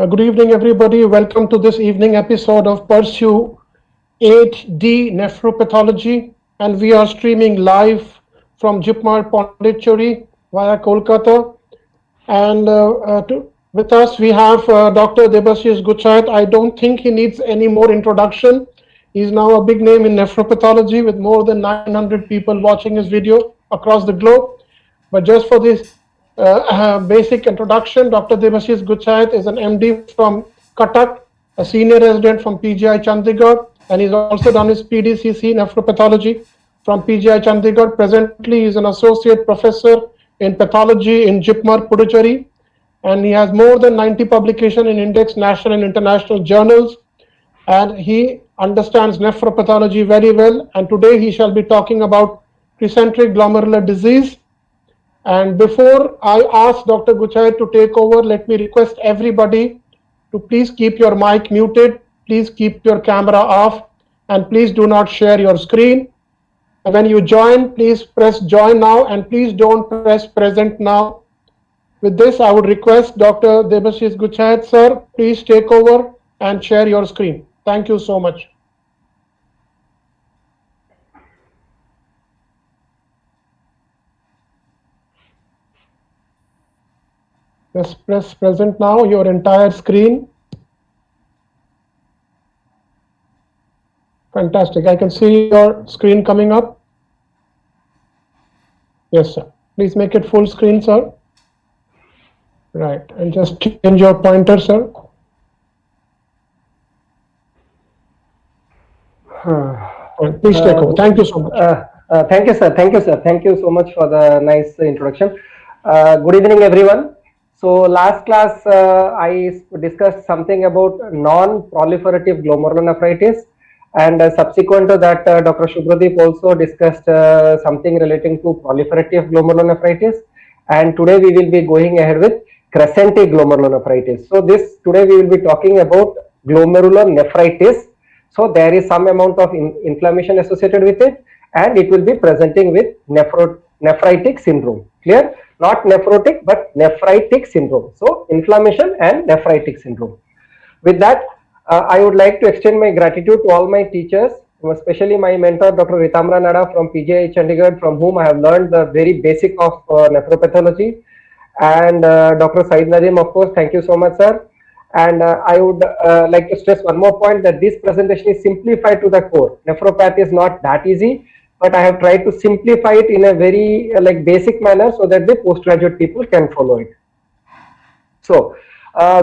Good evening, everybody. Welcome to this evening episode of Pursue 8D Nephropathology, and we are streaming live from JIPMER Puducherry via Kolkata. And with us, we have Dr. Debasis Gochhait. I don't think he needs any more introduction. He's now a big name in nephropathology with more than 900 people watching his video across the globe. But just for this basic introduction, Dr. Debasis Gochhait is an MD from Cuttack, a senior resident from PGI Chandigarh, and he's also done his PDCC nephropathology from PGI Chandigarh. Presently, he's an associate professor in pathology in JIPMER Puducherry, and he has more than 90 publications in index national and international journals, and he understands nephropathology very well. And today he shall be talking about crescentic glomerular disease. And before I ask Dr. Gochhait to take over, let me request everybody to please keep your mic muted, please keep your camera off, and please do not share your screen. And when you join, please press join now, and please don't press present now. With this, I would request Dr. Debasis Gochhait, sir, please take over and share your screen. Thank you so much. Just press present now, your entire screen. Fantastic. I can see your screen coming up. Yes, sir. Please make it full screen, sir. Right. And just change your pointer, sir. Please take over. Thank you so much. Thank you, sir. Thank you, sir. Thank you so much for the nice introduction. Good evening, everyone. So last class, I discussed something about non-proliferative glomerulonephritis, and subsequent to that, Dr. Shubhradeep also discussed something relating to proliferative glomerulonephritis. And today we will be going ahead with crescentic glomerulonephritis. So today we will be talking about glomerulonephritis. So there is some amount of inflammation associated with it, and it will be presenting with nephritic syndrome. Clear? Not nephrotic, but nephritic syndrome. So inflammation and nephritic syndrome. With that, I would like to extend my gratitude to all my teachers, especially my mentor, Dr. Ritamra Nada from PGI Chandigarh, from whom I have learned the very basic of nephropathology. And Dr. Said Nadim, of course, thank you so much, sir. And I would like to stress one more point, that this presentation is simplified to the core. Nephropathy is not that easy, but I have tried to simplify it in a very basic manner so that the postgraduate people can follow it. So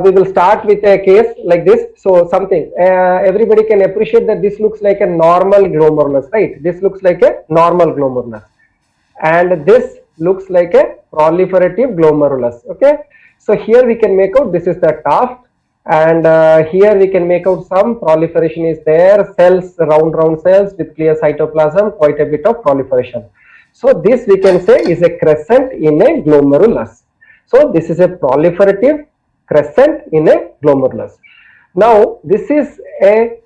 we will start with a case like this. So something everybody can appreciate that this looks like a normal glomerulus, right? This looks like a normal glomerulus, and this looks like a proliferative glomerulus. Okay, so here we can make out this is the tuft, and here we can make out some proliferation is there, cells, round cells with clear cytoplasm, quite a bit of proliferation. So this we can say is a crescent in a glomerulus. So this is a proliferative crescent in a glomerulus. Now this is a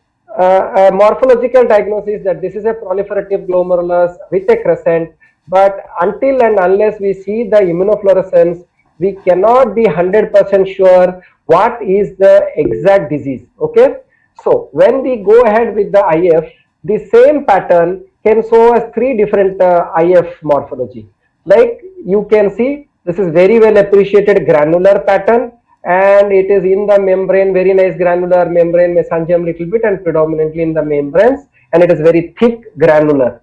morphological diagnosis that this is a proliferative glomerulus with a crescent, but until and unless we see the immunofluorescence, we cannot be 100% sure what is the exact disease. Okay, so when we go ahead with the IF, the same pattern can show us three different IF morphology. Like you can see, this is very well appreciated granular pattern, and it is in the membrane, very nice granular membrane, mesangium little bit, and predominantly in the membranes, and it is very thick granular.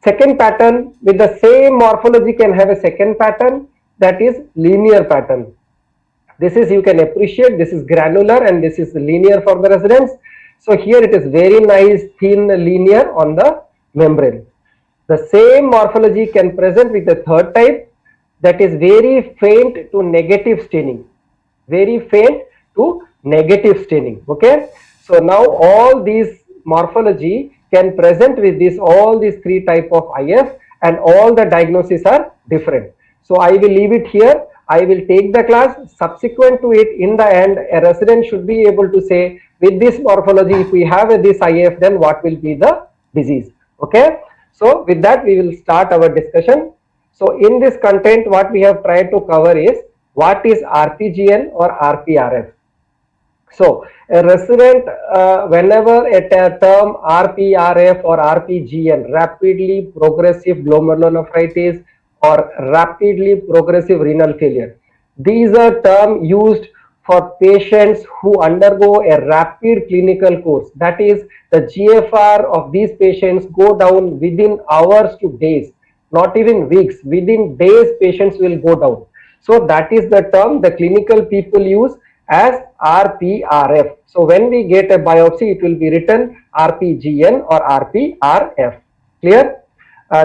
Second pattern with the same morphology can have a second pattern, that is linear pattern. This is, you can appreciate, this is granular and this is linear for the residents. So here it is very nice thin linear on the membrane. The same morphology can present with the third type, that is very faint to negative staining. Very faint to negative staining. Okay, so now all these morphology can present with this, all these three type of IF, and all the diagnoses are different. So I will leave it here. I will take the class. Subsequent to it, in the end, a resident should be able to say, with this morphology, if we have this IF, then what will be the disease. Okay, so with that we will start our discussion. So in this content, what we have tried to cover is what is RPGN or RPRF. So a resident, whenever a term RPRF or RPGN, rapidly progressive glomerulonephritis or rapidly progressive renal failure, these are terms used for patients who undergo a rapid clinical course. That is, the GFR of these patients go down within hours to days, not even weeks. Within days, patients will go down. So that is the term the clinical people use as RPRF. So when we get a biopsy, it will be written RPGN or RPRF. Clear?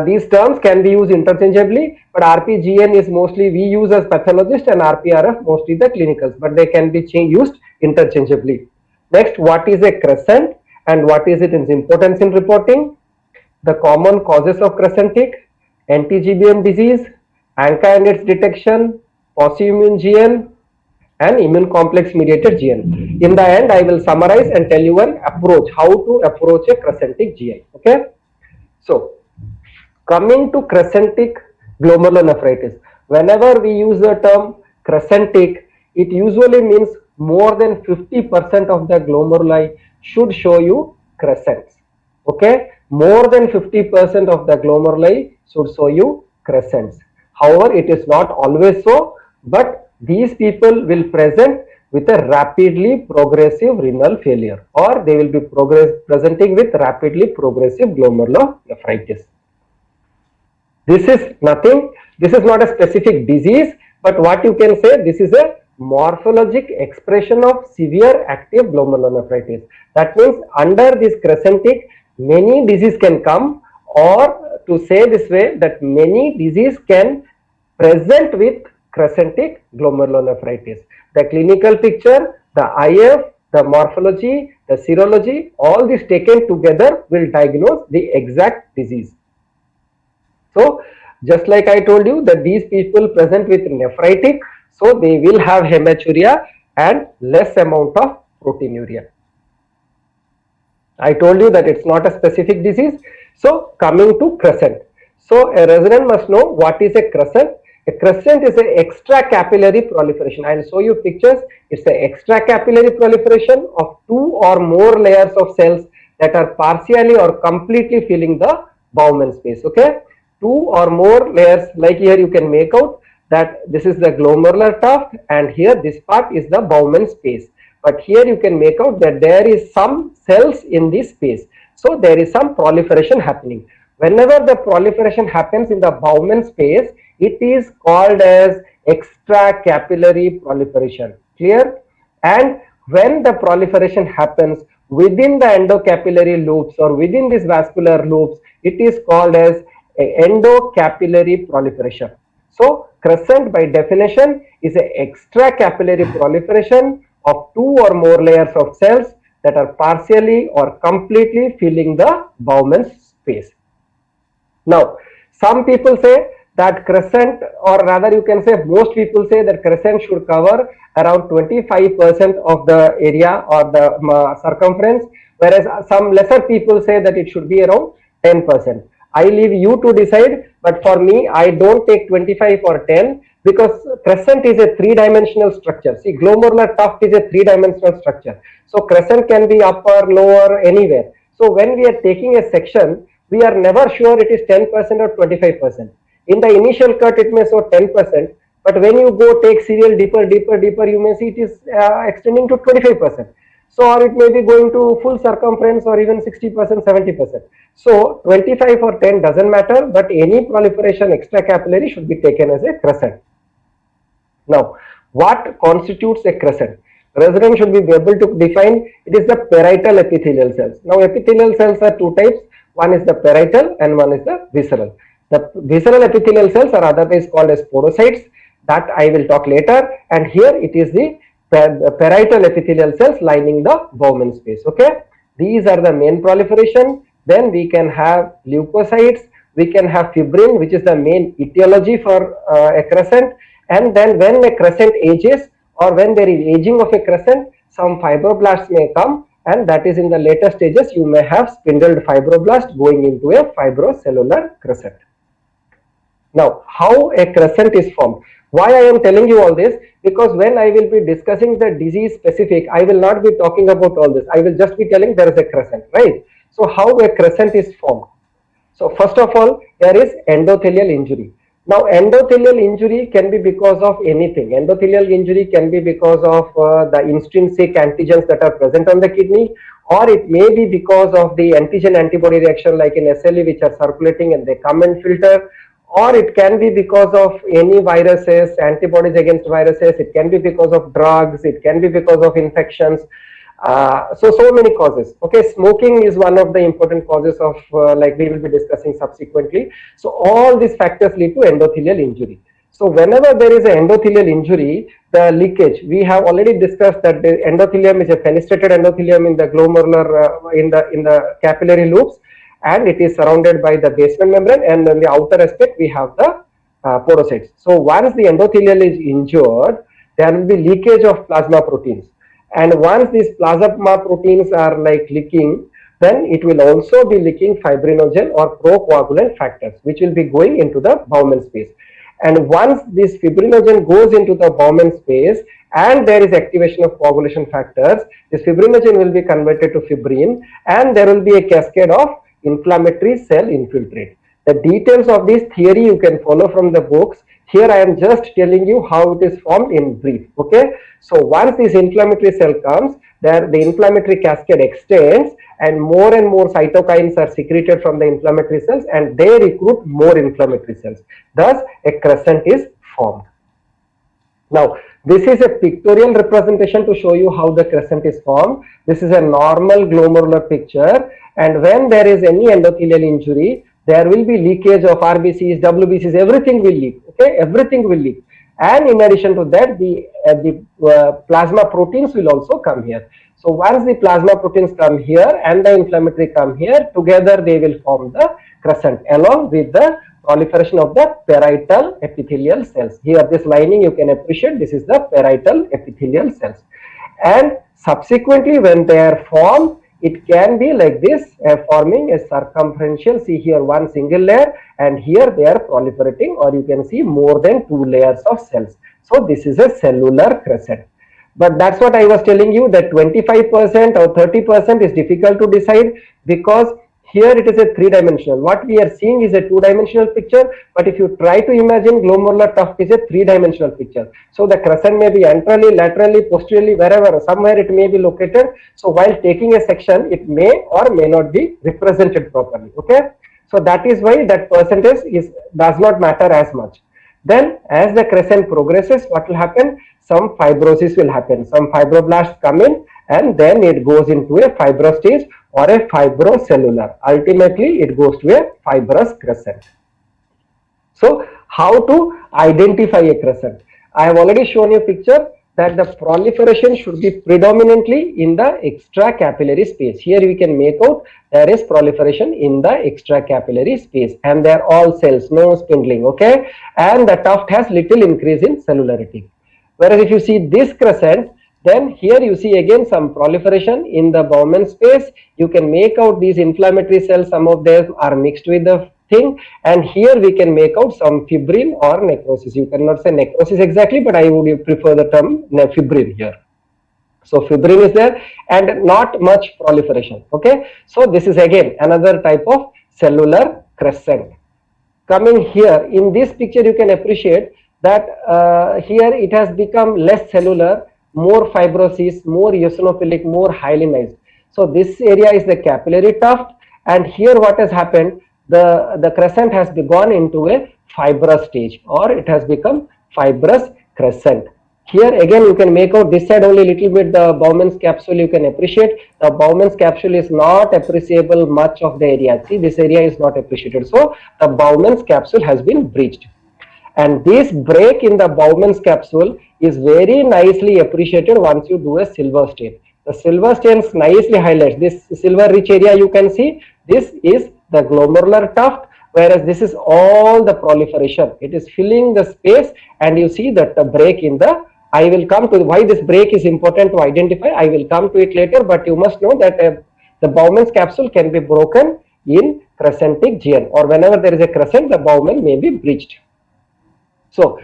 These terms can be used interchangeably, but RPGN is mostly we use as pathologists and RPRF mostly the clinicals, but they can be used interchangeably. Next, what is a crescent and what is its importance in reporting? The common causes of crescentic, anti-GBM disease, ANCA and its detection, post-immune GN, and immune complex mediated GN. In the end, I will summarize and tell you an approach, how to approach a crescentic GI. Okay. So, coming to crescentic glomerulonephritis, whenever we use the term crescentic, it usually means more than 50% of the glomeruli should show you crescents. Okay, more than 50% of the glomeruli should show you crescents. However, it is not always so, but these people will present with a rapidly progressive renal failure, or they will be presenting with rapidly progressive glomerulonephritis. This is nothing, this is not a specific disease, but what you can say, this is a morphologic expression of severe active glomerulonephritis. That means under this crescentic, many disease can come, or to say this way, that many disease can present with crescentic glomerulonephritis. The clinical picture, the IF, the morphology, the serology, all this taken together will diagnose the exact disease. So, just like I told you that these people present with nephritic, so they will have hematuria and less amount of proteinuria. I told you that it's not a specific disease. So, coming to crescent. So, a resident must know what is a crescent. A crescent is an extracapillary proliferation. I will show you pictures. It's an extracapillary proliferation of 2 or more layers of cells that are partially or completely filling the Bowman space. Okay. 2 or more layers, like here you can make out that this is the glomerular tuft and here this part is the Bowman space. But here you can make out that there is some cells in this space. So there is some proliferation happening. Whenever the proliferation happens in the Bowman space, it is called as extracapillary proliferation. Clear? And when the proliferation happens within the endocapillary loops or within these vascular loops, it is called as endocapillary proliferation. So, crescent by definition is an extracapillary proliferation of 2 or more layers of cells that are partially or completely filling the Bowman space. Now, some people say that crescent, or rather you can say most people say that crescent should cover around 25% of the area or the circumference, whereas some lesser people say that it should be around 10%. I leave you to decide, but for me, I don't take 25 or 10 because crescent is a 3-dimensional structure. See, glomerular tuft is a 3-dimensional structure. So, crescent can be upper, lower, anywhere. So, when we are taking a section, we are never sure it is 10% or 25%. In the initial cut, it may show 10%, but when you go take serial deeper, you may see it is extending to 25%. So, or it may be going to full circumference or even 60%, 70%. So, 25 or 10 doesn't matter, but any proliferation extracapillary should be taken as a crescent. Now, what constitutes a crescent? Resident should be able to define, it is the parietal epithelial cells. Now, epithelial cells are 2 types. One is the parietal and one is the visceral. The visceral epithelial cells are otherwise called as podocytes. That I will talk later. And here it is the parietal epithelial cells lining the Bowman space. Okay, these are the main proliferation. Then we can have leukocytes, we can have fibrin, which is the main etiology for a crescent. And then when a crescent ages or when there is aging of a crescent, some fibroblasts may come, and that is in the later stages you may have spindled fibroblast going into a fibrocellular crescent. Now, how a crescent is formed? Why I am telling you all this? because when I will be discussing the disease specific, I will not be talking about all this. I will just be telling there is a crescent, right? So how a crescent is formed? So first of all, there is endothelial injury. Now endothelial injury can be because of anything. Endothelial injury can be because of the intrinsic antigens that are present on the kidney, or it may be because of the antigen antibody reaction like in SLE which are circulating and they come and filter, or it can be because of any viruses, antibodies against viruses, it can be because of drugs, it can be because of infections. So many causes. Okay, smoking is one of the important causes of like we will be discussing subsequently. So all these factors lead to endothelial injury. So whenever there is an endothelial injury, the leakage, we have already discussed that the endothelium is a fenestrated endothelium in the glomerular in the capillary loops, and it is surrounded by the basement membrane, and on the outer aspect we have the porocytes. So once the endothelium is injured, there will be leakage of plasma proteins. And once these plasma proteins are like leaking, then it will also be leaking fibrinogen or procoagulant factors, which will be going into the Bowman space. And once this fibrinogen goes into the Bowman space and there is activation of coagulation factors, this fibrinogen will be converted to fibrin, and there will be a cascade of inflammatory cell infiltrate. The details of this theory you can follow from the books. Here I am just telling you how it is formed in brief. Okay, so once this inflammatory cell comes, there the inflammatory cascade extends, and more cytokines are secreted from the inflammatory cells, and they recruit more inflammatory cells. Thus, a crescent is formed. Now, this is a pictorial representation to show you how the crescent is formed. This is a normal glomerular picture, and when there is any endothelial injury, there will be leakage of RBCs, WBCs, everything will leak. Okay, everything will leak. And in addition to that, the plasma proteins will also come here. So once the plasma proteins come here and the inflammatory come here, together they will form the crescent along with the proliferation of the parietal epithelial cells. Here this lining you can appreciate, this is the parietal epithelial cells. And subsequently when they are formed, it can be like this, forming a circumferential, see here one single layer, and here they are proliferating, or you can see more than 2 layers of cells. So this is a cellular crescent. But that's what I was telling you, that 25% or 30% is difficult to decide, because here it is a 3-dimensional. What we are seeing is a 2-dimensional picture, but if you try to imagine, glomerular tuft is a 3-dimensional picture. So the crescent may be antrally, laterally, posteriorly, wherever, somewhere it may be located. So while taking a section, it may or may not be represented properly. Okay, so that is why that percentage does not matter as much. Then as the crescent progresses, what will happen? Some fibrosis will happen. Some fibroblasts come in, and then it goes into a fibrous stage or a fibrocellular. Ultimately, it goes to a fibrous crescent. So, how to identify a crescent? I have already shown you a picture that the proliferation should be predominantly in the extracapillary space. Here we can make out there is proliferation in the extracapillary space, and they are all cells, no spindling. Okay, and the tuft has little increase in cellularity. Whereas if you see this crescent, then here you see again some proliferation in the Bowman space. You can make out these inflammatory cells, some of them are mixed with the thing, and here we can make out some fibrin or necrosis. You cannot say necrosis exactly, but I would prefer the term fibrin here. So fibrin is there and not much proliferation. Okay, so this is again another type of cellular crescent. Coming here in this picture, you can appreciate that here it has become less cellular, more fibrosis, more eosinophilic, more hyalinized. So this area is the capillary tuft, and here what has happened, the crescent has gone into a fibrous stage, or it has become fibrous crescent. Here again you can make out this side only little bit the Bowman's capsule. You can appreciate the Bowman's capsule is not appreciable much of the area. See, this area is not appreciated. So the Bowman's capsule has been breached. And this break in the Bowman's capsule is very nicely appreciated once you do a silver stain. The silver stains nicely highlights this silver rich area. You can see this is the glomerular tuft, whereas this is all the proliferation. It is filling the space, and you see that the break in the, I will come to why this break is important to identify. I will come to it later, but you must know that the Bowman's capsule can be broken in crescentic GN, or whenever there is a crescent, the Bowman may be breached. So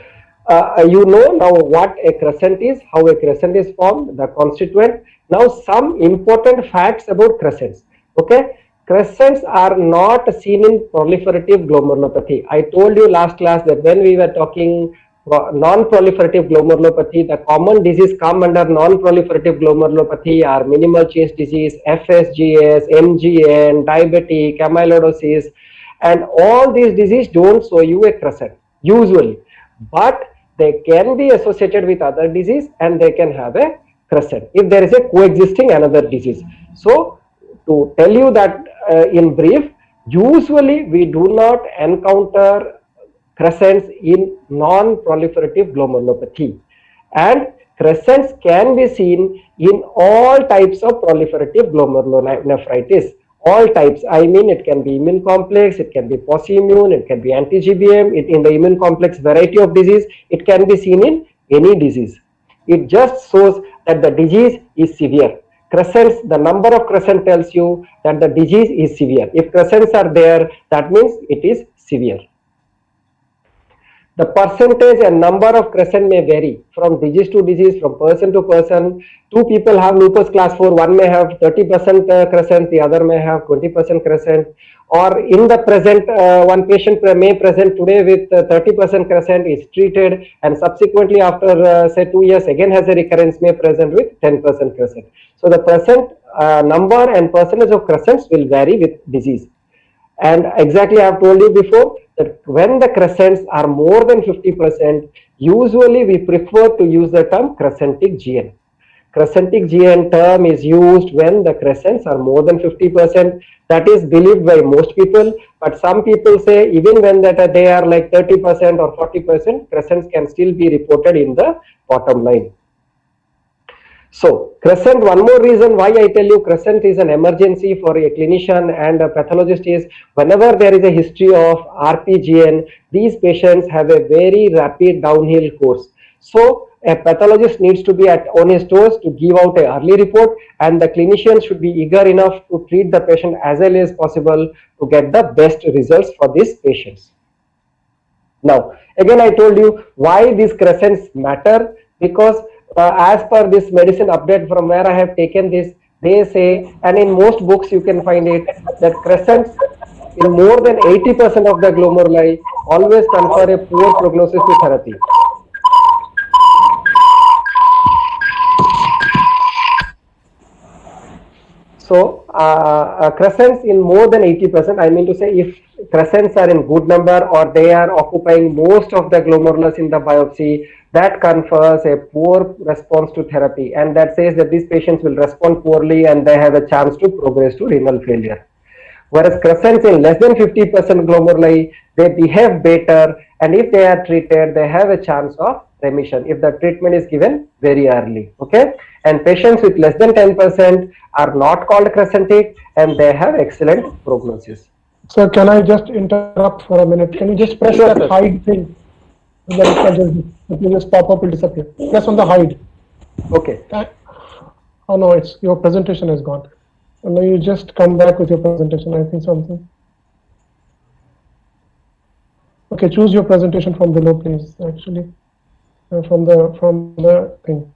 You know now what a crescent is, how a crescent is formed, the constituent. Now some important facts about crescents. Okay, crescents are not seen in proliferative glomerulopathy. I told you last class that when we were talking non-proliferative glomerulopathy, the common disease come under non-proliferative glomerulopathy are minimal change disease, FSGS, MGN, diabetic, amyloidosis, and all these diseases don't show you a crescent usually, but they can be associated with other disease and they can have a crescent if there is a coexisting another disease. So to tell you that in brief, usually we do not encounter crescents in non-proliferative glomerulopathy, and crescents can be seen in all types of proliferative glomerulonephritis. All types, I mean, it can be immune complex, it can be post-immune, it can be anti-GBM. In the immune complex variety of disease, it can be seen in any disease. It just shows that the disease is severe. Crescents, the number of crescent tells you that the disease is severe. If crescents are there, that means it is severe. The percentage and number of crescent may vary from disease to disease, from person to person. Two people have lupus class 4, one may have 30% crescent, the other may have 20% crescent. Or in the present, one patient may present today with 30% crescent, is treated, and subsequently after say 2 years again has a recurrence, may present with 10% crescent. So the percent number and percentage of crescents will vary with disease. And exactly I have told you before that when the crescents are more than 50%, usually we prefer to use the term crescentic GN. Crescentic GN term is used when the crescents are more than 50%. That is believed by most people, but some people say even when that they are like 30% or 40%, crescents can still be reported in the bottom line. So crescent, one more reason why I tell you crescent is an emergency for a clinician and a pathologist is whenever there is a history of RPGN, these patients have a very rapid downhill course. So a pathologist needs to be on his toes to give out an early report, and the clinician should be eager enough to treat the patient as early as possible to get the best results for these patients. Now, again I told you why these crescents matter, because as per this medicine update from where I have taken this, they say, and in most books you can find it, that crescents in more than 80% of the glomeruli always confer a poor prognosis to therapy. So crescents in more than 80%, I mean to say if crescents are in good number or they are occupying most of the glomerulus in the biopsy, that confers a poor response to therapy, and that says that these patients will respond poorly and they have a chance to progress to renal failure. Whereas crescents in less than 50% glomeruli, they behave better, and if they are treated, they have a chance of remission if the treatment is given very early. Okay, and patients with less than 10% are not called crescentic and they have excellent prognosis. So can I just interrupt for a minute? Can you just press that hide thing? It will just pop up, will disappear. Press on the hide. Okay. Oh no, it's your presentation is gone. And now you just come back with your presentation. I think something. Okay, choose your presentation from below, please. Actually, from the thing.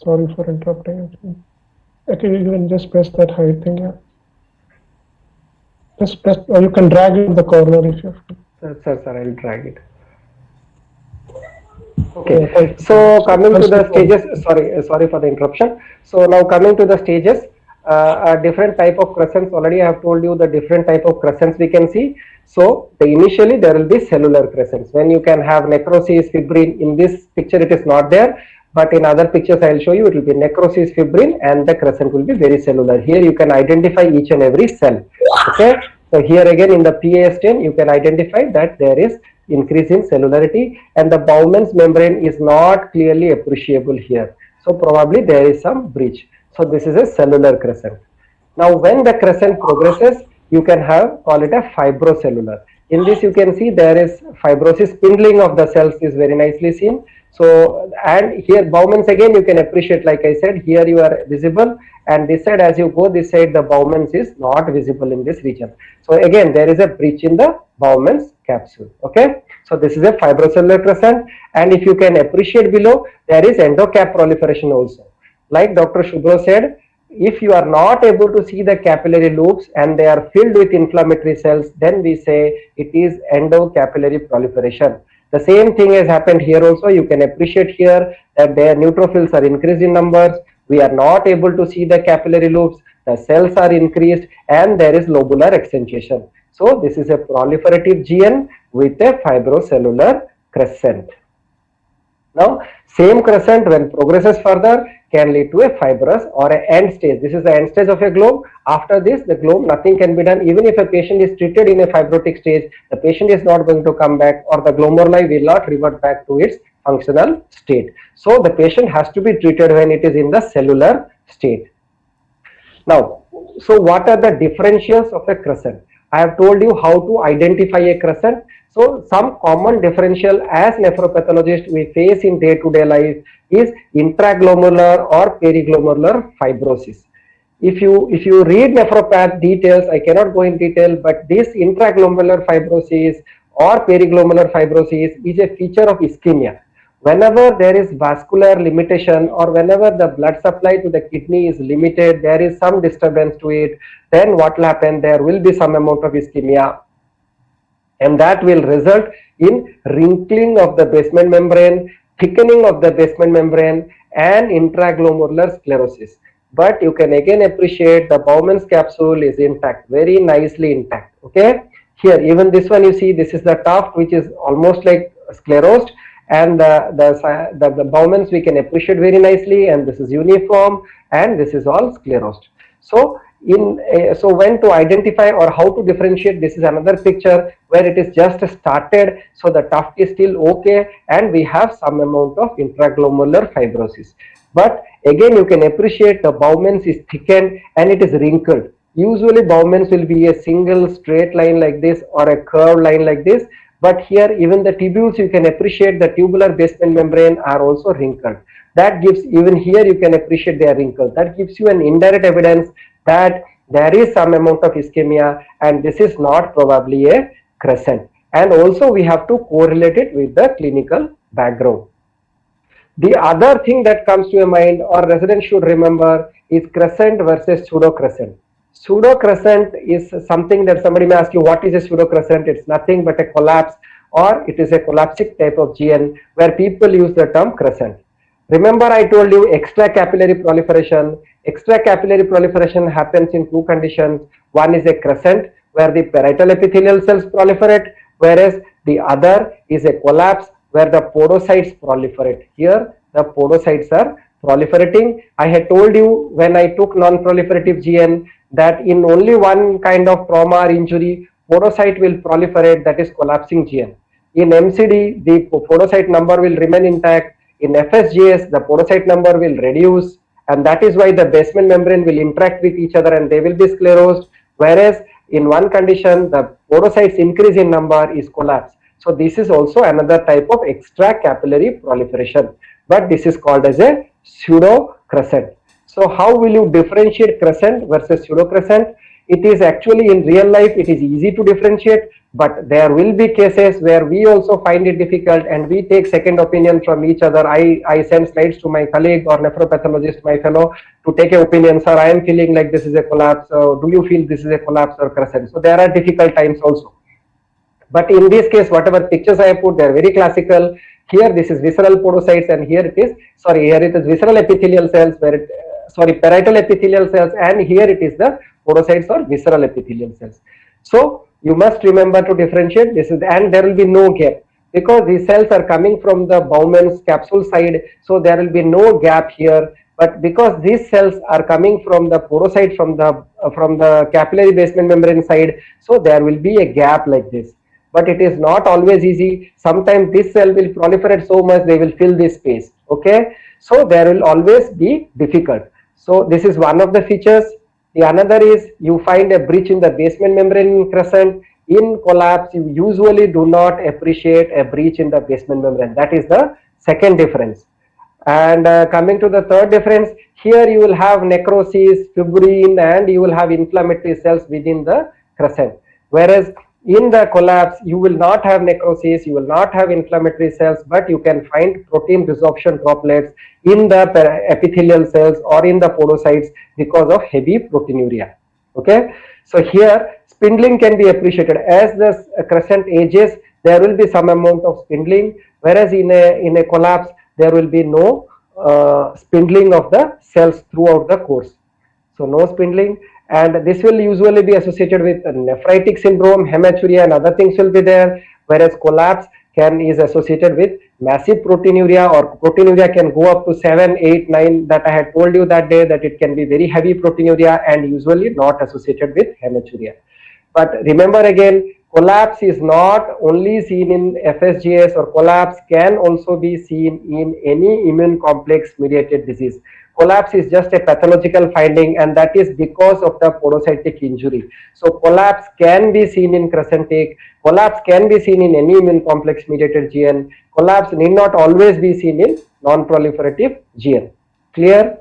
Sorry for interrupting. Okay, you can just press that hide thing. Yeah. Just press, or you can drag it in the corner if you have to. Sir, I'll drag it. Okay, so coming to the stages, sorry for the interruption. So now coming to the stages, a different type of crescents. Already I have told you the different type of crescents we can see. So initially there will be cellular crescents when you can have necrosis, fibrin. In this picture it is not there, but in other pictures I will show you it will be necrosis, fibrin, and the crescent will be very cellular. Here you can identify each and every cell. Okay, so here again in the PA stain you can identify that there is increase in cellularity, and the Bowman's membrane is not clearly appreciable here. So probably there is some breach. So this is a cellular crescent. Now when the crescent progresses, you can call it a fibrocellular. In this you can see there is fibrosis, spindling of the cells is very nicely seen. So, and here Bowman's again you can appreciate, like I said, here you are visible, and this side as you go this side the Bowman's is not visible in this region. So again there is a breach in the Bowman's capsule. Okay, so this is a fibrocellular crescent, and if you can appreciate below, there is endocap proliferation also. Like Dr. Shubro said, if you are not able to see the capillary loops and they are filled with inflammatory cells, then we say it is endocapillary proliferation. The same thing has happened here also. You can appreciate here that their neutrophils are increased in numbers. We are not able to see the capillary loops. The cells are increased and there is lobular accentuation. So this is a proliferative GN with a fibrocellular crescent. Now, same crescent when progresses further can lead to a fibrous or an end stage. This is the end stage of a globe. After this, the globe, nothing can be done. Even if a patient is treated in a fibrotic stage, the patient is not going to come back, or the glomeruli will not revert back to its functional state. So, the patient has to be treated when it is in the cellular state. Now, so what are the differentials of a crescent? I have told you how to identify a crescent. So some common differential as nephropathologists we face in day-to-day life is intraglomerular or periglomerular fibrosis. If you read nephropath details, I cannot go in detail, but this intraglomerular fibrosis or periglomerular fibrosis is a feature of ischemia. Whenever there is vascular limitation or whenever the blood supply to the kidney is limited, there is some disturbance to it, then what will happen? There will be some amount of ischemia, and that will result in wrinkling of the basement membrane, thickening of the basement membrane, and intraglomerular sclerosis. But you can again appreciate the Bowman's capsule is intact, very nicely intact. Okay, here even this one you see, this is the tuft which is almost like sclerosed, and the Bowman's we can appreciate very nicely, and this is uniform and this is all sclerosed. So so when to identify or how to differentiate, this is another picture where it is just started, so the tuft is still okay and we have some amount of intraglomerular fibrosis. But again you can appreciate the Bowman's is thickened and it is wrinkled. Usually Bowman's will be a single straight line like this or a curved line like this, but here even the tubules you can appreciate the tubular basement membrane are also wrinkled. That gives, even here you can appreciate they are wrinkled. That gives you an indirect evidence that there is some amount of ischemia and this is not probably a crescent. And also we have to correlate it with the clinical background. The other thing that comes to your mind or residents should remember is crescent versus pseudocrescent. Pseudocrescent is something that somebody may ask you, what is a pseudocrescent? It's nothing but a collapse, or it is a collapsic type of GN where people use the term crescent. Remember I told you extracapillary proliferation. Extracapillary proliferation happens in two conditions. One is a crescent where the parietal epithelial cells proliferate, whereas the other is a collapse where the podocytes proliferate. Here the podocytes are proliferating. I had told you when I took non-proliferative GN that in only one kind of trauma or injury, podocyte will proliferate, that is collapsing GN. In MCD, the podocyte number will remain intact. In FSGS, the podocyte number will reduce, and that is why the basement membrane will interact with each other and they will be sclerosed, whereas in one condition, the podocytes increase in number is collapse. So this is also another type of extracapillary proliferation, but this is called as a pseudocrescent. So how will you differentiate crescent versus pseudocrescent? It is actually in real life, it is easy to differentiate, but there will be cases where we also find it difficult and we take second opinion from each other. I send slides to my colleague or nephropathologist, my fellow, to take an opinion. Sir, I am feeling like this is a collapse. Do you feel this is a collapse or crescent? So there are difficult times also. But in this case, whatever pictures I have put, they are very classical. Here this is visceral podocytes and here it is, here it is visceral epithelial cells, where it, parietal epithelial cells, and here it is the podocytes or visceral epithelial cells. So you must remember to differentiate this is, and there will be no gap because these cells are coming from the Bowman's capsule side, so there will be no gap here. But because these cells are coming from the podocyte from the capillary basement membrane side, so there will be a gap like this. But it is not always easy. Sometimes this cell will proliferate so much they will fill this space. Okay, so there will always be difficult. So this is one of the features. The another is you find a breach in the basement membrane crescent. in collapse, you usually do not appreciate a breach in the basement membrane. That is the second difference. And coming to the third difference, here you will have necrosis, fibrin, and you will have inflammatory cells within the crescent. Whereas in the collapse, you will not have necrosis, you will not have inflammatory cells, but you can find protein resorption droplets in the epithelial cells or in the podocytes because of heavy proteinuria. Okay, so here spindling can be appreciated. As the crescent ages, there will be some amount of spindling, whereas in a collapse, there will be no spindling of the cells throughout the course. So no spindling, and this will usually be associated with nephritic syndrome, hematuria, and other things will be there, whereas collapse is associated with massive proteinuria, or proteinuria can go up to 7, 8, 9 that I had told you that day, that it can be very heavy proteinuria and usually not associated with hematuria. But remember again, collapse is not only seen in FSGS, or collapse can also be seen in any immune complex mediated disease. Collapse is just a pathological finding, and that is because of the podocytic injury. So collapse can be seen in crescentic, collapse can be seen in any immune complex mediated GN, collapse need not always be seen in non-proliferative GN. Clear?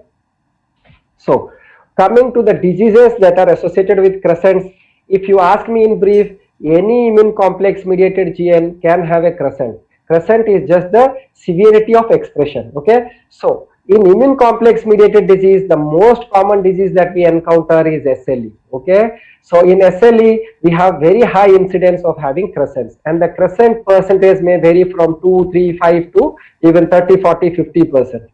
So coming to the diseases that are associated with crescents, if you ask me in brief, any immune complex mediated GN can have a crescent. Crescent is just the severity of expression. Okay, so in immune complex mediated disease, the most common disease that we encounter is SLE. Okay, so in SLE, we have very high incidence of having crescents, and the crescent percentage may vary from 2, 3, 5 to even 30, 40, 50%.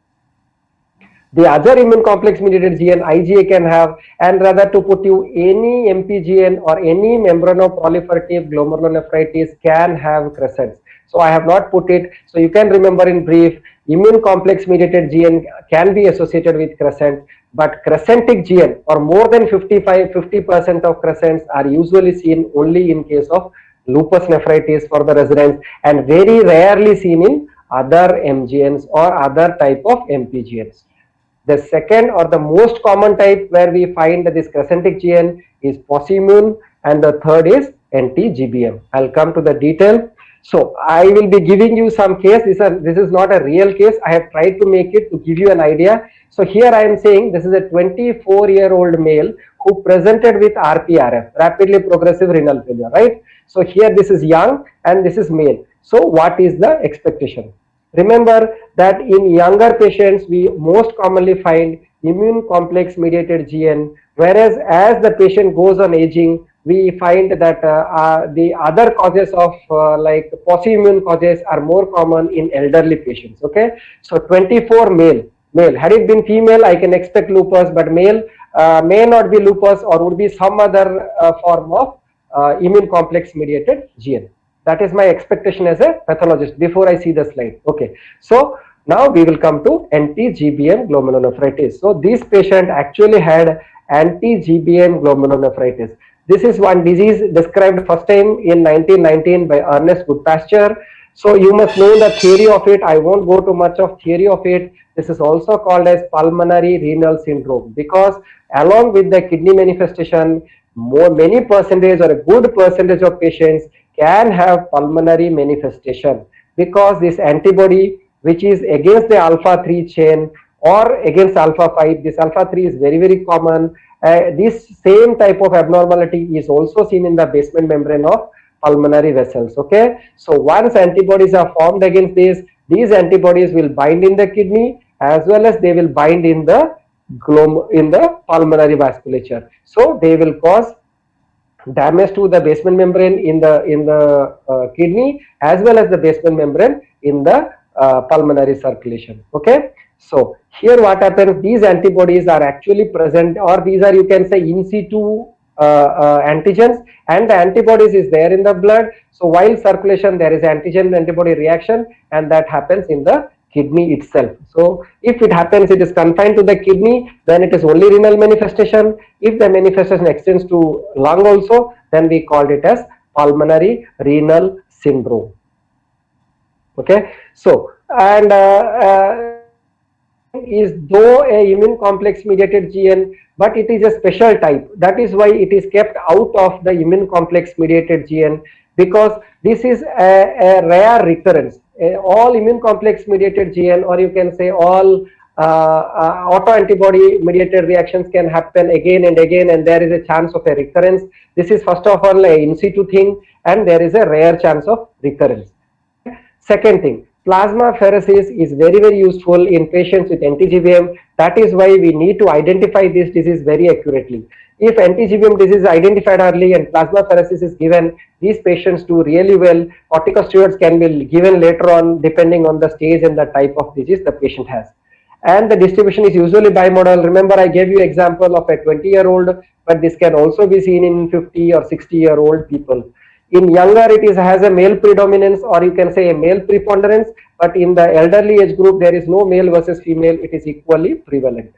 The other immune complex mediated GN IgA can have, and rather to put you, any MPGN or any membranoproliferative glomerulonephritis can have crescents. So I have not put it, so you can remember in brief, immune complex mediated GN can be associated with crescent, but crescentic GN, or more than 50% of crescents are usually seen only in case of lupus nephritis for the residents, and very rarely seen in other MGNs or other type of MPGNs. The second or the most common type where we find this crescentic GN is possimmune, and the third is anti-GBM. I'll come to the detail. So I will be giving you some case. This is not a real case. I have tried to make it to give you an idea. So here I am saying this is a 24-year-old male who presented with RPRF, rapidly progressive renal failure, right? So here this is young and this is male. So what is the expectation? Remember that in younger patients, we most commonly find immune complex mediated GN, whereas as the patient goes on aging, we find that the other causes of like possimmune causes are more common in elderly patients. Okay, so 24 male. Had it been female, I can expect lupus, but male may not be lupus or would be some other form of immune complex mediated GN. That is my expectation as a pathologist before I see the slide. Okay, so now we will come to anti-GBM glomerulonephritis. So this patient actually had anti-GBM glomerulonephritis. This is one disease described first time in 1919 by Ernest Goodpasture. So you must know the theory of it. I won't go too much of theory of it. This is also called as pulmonary renal syndrome, because along with the kidney manifestation, many percentage or a good percentage of patients can have pulmonary manifestation, because this antibody which is against the alpha 3 chain or against alpha 5, this alpha 3 is very, very common. This same type of abnormality is also seen in the basement membrane of pulmonary vessels. Okay, so once antibodies are formed against this, these antibodies will bind in the kidney as well as they will bind in the pulmonary vasculature. So they will cause damage to the basement membrane in the kidney as well as the basement membrane in the pulmonary circulation. Okay, so here what happens, these antibodies are actually present, or these are, you can say, in situ antigens, and the antibodies is there in the blood. So while circulation, there is antigen antibody reaction, and that happens in the kidney itself. So if it happens, it is confined to the kidney, then it is only renal manifestation. If the manifestation extends to lung also, then we called it as pulmonary renal syndrome. Okay, so and is though a immune complex mediated GN, but it is a special type. That is why it is kept out of the immune complex mediated GN, because this is a rare recurrence. All immune complex mediated GN, or you can say all autoantibody mediated reactions, can happen again and again, and there is a chance of a recurrence. This is first of all a in situ thing, and there is a rare chance of recurrence. Second thing, plasmapheresis is very useful in patients with anti-GBM. That is why we need to identify this disease very accurately. If anti-GBM disease is identified early and plasmapheresis is given, these patients do really well. Corticosteroids can be given later on depending on the stage and the type of disease the patient has. And the distribution is usually bimodal. Remember, I gave you example of a 20-year-old, but this can also be seen in 50 or 60-year-old people. In younger, it has a male predominance, or you can say a male preponderance, but in the elderly age group, there is no male versus female, it is equally prevalent.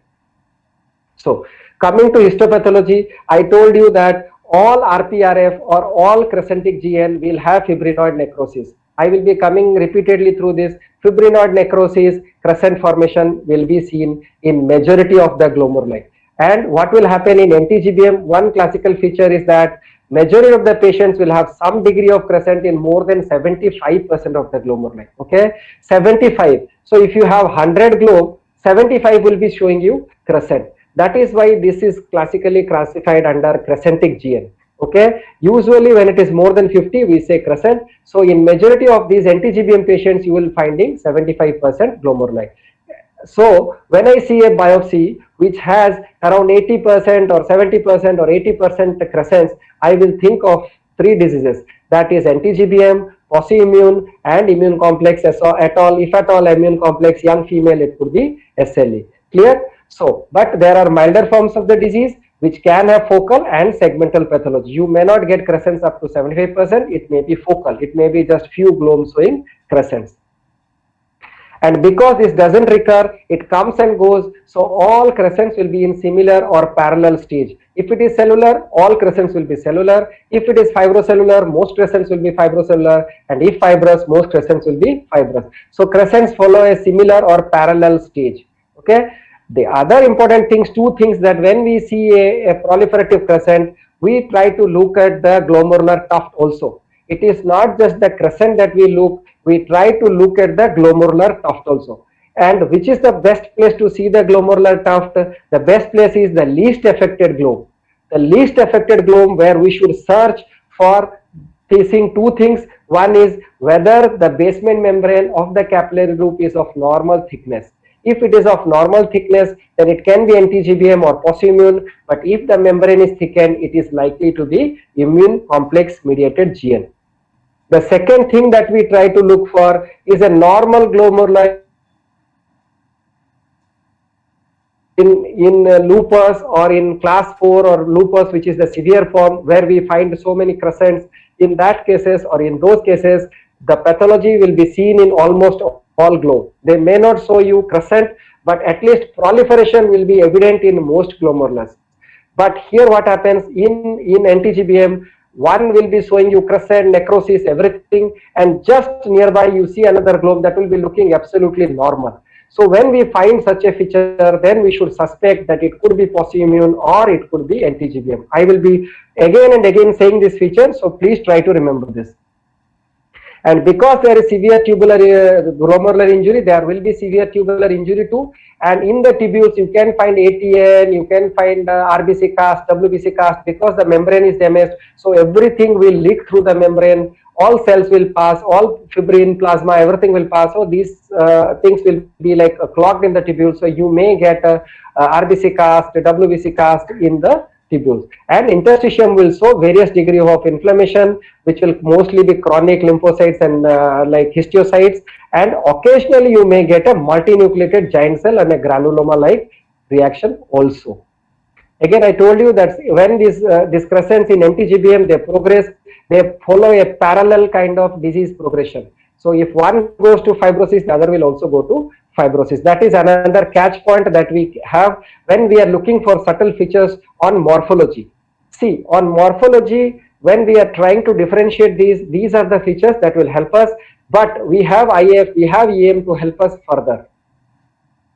So, coming to histopathology, I told you that all RPRF or all crescentic GN will have fibrinoid necrosis. I will be coming repeatedly through this. Fibrinoid necrosis, crescent formation will be seen in majority of the glomeruli. And what will happen in anti-GBM, one classical feature is that majority of the patients will have some degree of crescent in more than 75% of the glomeruli. Okay, 75. So if you have 100 globe, 75 will be showing you crescent. That is why this is classically classified under crescentic GN. Okay, usually when it is more than 50, we say crescent. So in majority of these anti-GBM patients, you will finding 75% glomeruli. So when I see a biopsy which has around 80% or 70% or 80% crescents, I will think of three diseases, that is anti-GBM, posse-immune, and immune complex at all. If at all immune complex, young female, it could be SLE. Clear? So, but there are milder forms of the disease which can have focal and segmental pathology. You may not get crescents up to 75%, it may be focal, it may be just few glomes showing crescents. And because this doesn't recur, it comes and goes, so all crescents will be in similar or parallel stage. If it is cellular, all crescents will be cellular. If it is fibrocellular, most crescents will be fibrocellular, and if fibrous, most crescents will be fibrous. So crescents follow a similar or parallel stage. Okay. The other important things, two things, that when we see a proliferative crescent, we try to look at the glomerular tuft also. It is not just the crescent that we look, we try to look at the glomerular tuft also. And which is the best place to see the glomerular tuft? The best place is the least affected globe. The least affected globe, where we should search for seeing two things. One is whether the basement membrane of the capillary loop is of normal thickness. If it is of normal thickness, then it can be anti-GBM or posse-immune, but if the membrane is thickened, it is likely to be immune complex mediated GN. The second thing that we try to look for is a normal glomeruli in lupus or in class 4 or lupus, which is the severe form, where we find so many crescents. In that cases, or in those cases, the pathology will be seen in almost all globe. They may not show you crescent, but at least proliferation will be evident in most glomerulus. But here what happens in anti-GBM, one will be showing you crescent, necrosis, everything, and just nearby you see another globe that will be looking absolutely normal. So when we find such a feature, then we should suspect that it could be posse-immune or it could be anti-GBM. I will be again and again saying this feature, so please try to remember this. And because there is severe tubular glomerular injury, there will be severe tubular injury too. And in the tubules, you can find ATN, you can find RBC cast, WBC cast, because the membrane is damaged. So everything will leak through the membrane. All cells will pass, all fibrin, plasma, everything will pass. So these things will be like clogged in the tubules. So you may get a RBC cast, WBC cast in the tubules. And interstitium will show various degree of inflammation, which will mostly be chronic lymphocytes and like histiocytes. And occasionally you may get a multinucleated giant cell and a granuloma like reaction also. Again, I told you that when these crescents in anti-GBM, they progress, they follow a parallel kind of disease progression. So if one goes to fibrosis, the other will also go to fibrosis. That is another catch point that we have when we are looking for subtle features on morphology. See, on morphology, when we are trying to differentiate these are the features that will help us, but we have IF, we have EM to help us further.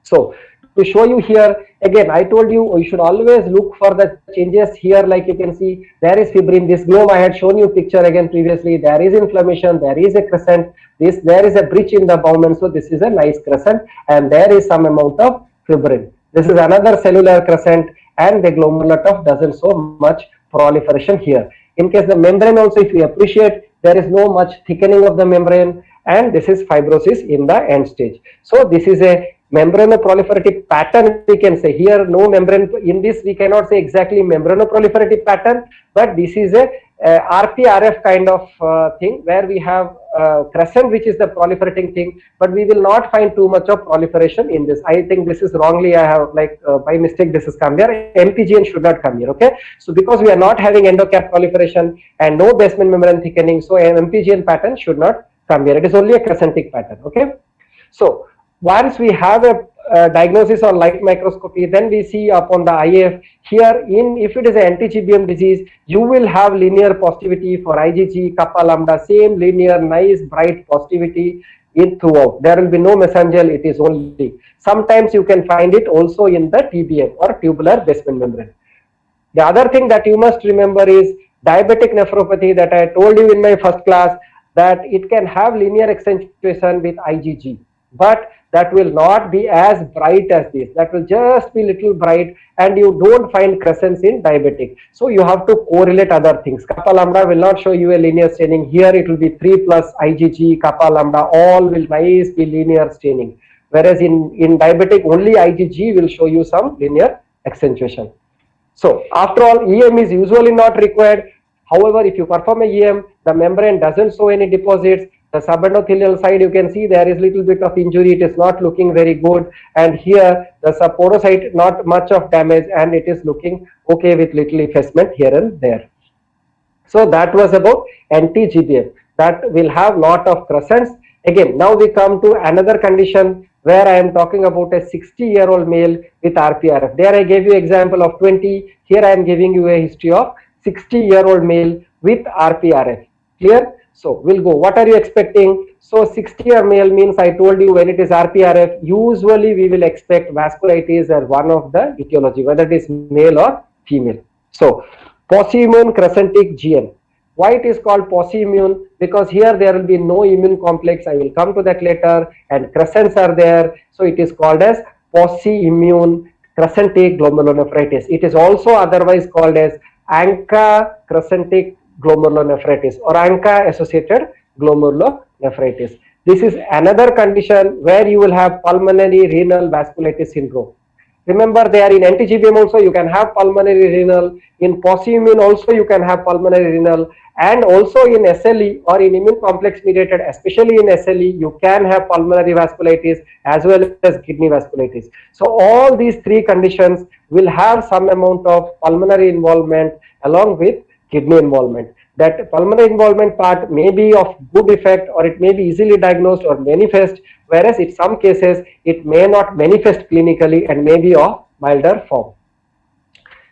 So To show you here, again, I told you should always look for the changes here. Like you can see, there is fibrin. This globe I had shown you picture again previously. There is inflammation. There is a crescent. There is a breach in the Bowman. So this is a nice crescent, and there is some amount of fibrin. This is another cellular crescent, and the glomerular tuft doesn't show much proliferation here. In case the membrane also, if you appreciate, there is no much thickening of the membrane, and this is fibrosis in the end stage. So this is a membranoproliferative pattern, we can say. Here no membrane, in this we cannot say exactly membranoproliferative pattern, but this is a RPRF kind of thing, where we have crescent, which is the proliferating thing, but we will not find too much of proliferation in this. I think this is wrongly, I have by mistake this has come here. MPGN should not come here, okay? So because we are not having endocap proliferation and no basement membrane thickening, so an MPGN pattern should not come here. It is only a crescentic pattern, okay? So once we have a diagnosis on light microscopy, then we see upon the IF here, if it is an anti-GBM disease, you will have linear positivity for IgG, kappa lambda, same linear, nice, bright positivity in throughout. There will be no mesangial, it is only. Sometimes you can find it also in the TBM or tubular basement membrane. The other thing that you must remember is diabetic nephropathy, that I told you in my first class, that it can have linear accentuation with IgG, but that will not be as bright as this. That will just be little bright, and you don't find crescents in diabetic. So you have to correlate other things. Kappa lambda will not show you a linear staining. Here it will be 3 plus IgG, kappa lambda, all will nice be linear staining. Whereas in diabetic, only IgG will show you some linear accentuation. So after all, EM is usually not required. However, if you perform a EM, the membrane doesn't show any deposits. The subendothelial side, you can see there is little bit of injury. It is not looking very good. And here the subporocyte, not much of damage, and it is looking okay with little effacement here and there. So that was about anti-GBM. That will have lot of crescents. Again, now we come to another condition where I am talking about a 60-year-old male with RPRF. There I gave you example of 20. Here I am giving you a history of 60-year-old male with RPRF. Clear? So we'll go. What are you expecting? So 60-year male means, I told you, when it is RPRF, usually we will expect vasculitis as one of the etiology, whether it is male or female. So Pauciimmune crescentic GN. Why it is called Pauciimmune? Because here there will be no immune complex. I will come to that later, and crescents are there. So it is called as Pauciimmune crescentic glomerulonephritis. It is also otherwise called as ANCA crescentic glomerulonephritis or ANCA associated glomerulonephritis. This is another condition where you will have pulmonary renal vasculitis syndrome. Remember, there in anti-GBM also you can have pulmonary renal. In Pauciimmune also you can have pulmonary renal, and also in SLE or in immune complex mediated, especially in SLE, you can have pulmonary vasculitis as well as kidney vasculitis. So all these three conditions will have some amount of pulmonary involvement along with kidney involvement. That pulmonary involvement part may be of good effect, or it may be easily diagnosed or manifest, whereas in some cases it may not manifest clinically and may be of milder form.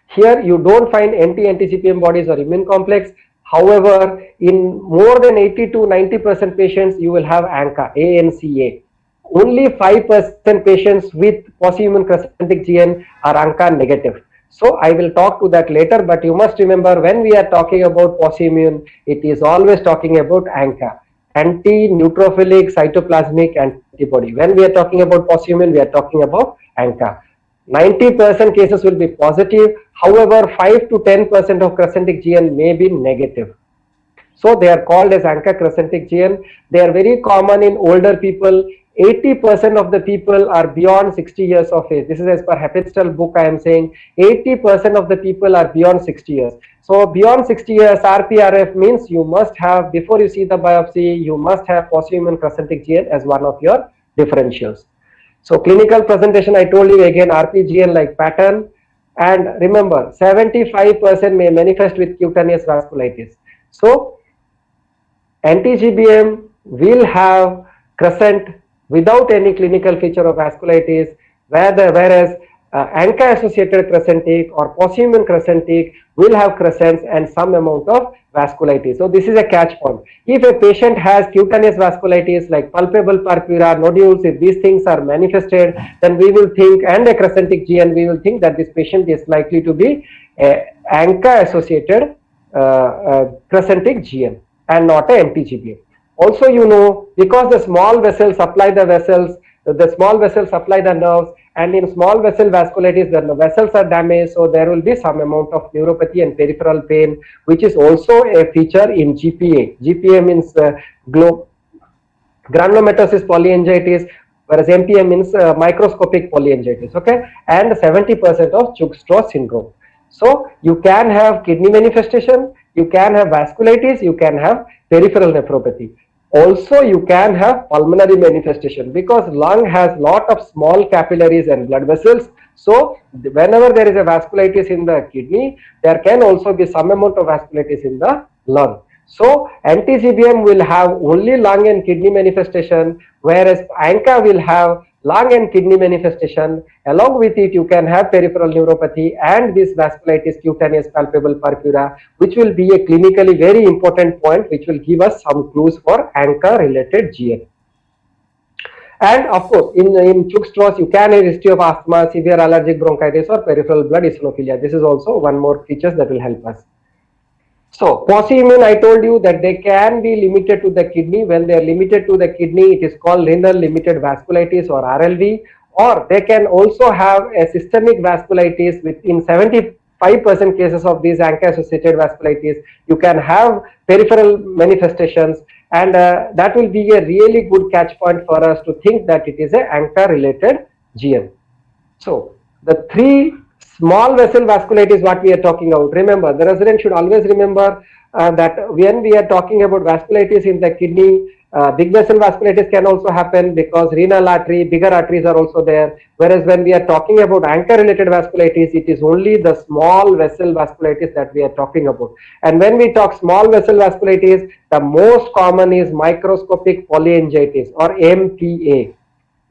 Here you don't find anti-GBM bodies or immune complex. However, in more than 80 to 90% patients you will have ANCA, ANCA. Only 5% patients with Pauciimmune crescentic GN are ANCA negative. So I will talk to that later, but you must remember, when we are talking about Pauciimmune, it is always talking about ANCA, anti-neutrophilic cytoplasmic antibody. When we are talking about Pauciimmune, we are talking about ANCA. 90% cases will be positive. However, 5 to 10% of crescentic GN may be negative. So they are called as ANCA crescentic GN. They are very common in older people. 80% of the people are beyond 60 years of age. This is as per Hepitzel book I am saying. 80% of the people are beyond 60 years. So beyond 60 years, RPRF means you must have, before you see the biopsy, you must have Pauciimmune crescentic GN as one of your differentials. So clinical presentation, I told you again, RPGN like pattern. And remember, 75% may manifest with cutaneous vasculitis. So anti-GBM will have crescent without any clinical feature of vasculitis, whereas ANCA-associated crescentic or post-human crescentic will have crescents and some amount of vasculitis. So this is a catch point. If a patient has cutaneous vasculitis like palpable purpura, nodules, if these things are manifested, then we will think, and a crescentic GN, we will think that this patient is likely to be a ANCA-associated crescentic GN and not a MTGBM. Also, you know, because the small vessels supply the vessels, the small vessels supply the nerves, and in small vessel vasculitis, the vessels are damaged, so there will be some amount of neuropathy and peripheral pain, which is also a feature in GPA. GPA means granulomatosis polyangiitis, whereas MPA means microscopic polyangiitis, okay, and 70% of Chugh-Strauss syndrome. So you can have kidney manifestation, you can have vasculitis, you can have peripheral nephropathy. Also, you can have pulmonary manifestation because lung has lot of small capillaries and blood vessels. So whenever there is a vasculitis in the kidney, there can also be some amount of vasculitis in the lung. So anti-GBM will have only lung and kidney manifestation, whereas ANCA will have lung and kidney manifestation. Along with it, you can have peripheral neuropathy and this vasculitis, cutaneous palpable purpura, which will be a clinically very important point, which will give us some clues for ANCA related GN. And of course, in Chugh-Strauss, you can have history of asthma, severe allergic bronchitis, or peripheral blood eosinophilia. This is also one more feature that will help us. So, post-immune, I told you that they can be limited to the kidney. When they are limited to the kidney, it is called renal limited vasculitis or RLV, or they can also have a systemic vasculitis. Within 75% cases of these ANCA-associated vasculitis, you can have peripheral manifestations, and that will be a really good catch point for us to think that it is a ANCA-related GN. So, the three small vessel vasculitis what we are talking about. Remember, the resident should always remember that when we are talking about vasculitis in the kidney, big vessel vasculitis can also happen because renal artery, bigger arteries are also there. Whereas when we are talking about ANCA related vasculitis, it is only the small vessel vasculitis that we are talking about. And when we talk small vessel vasculitis, the most common is microscopic polyangiitis or MPA.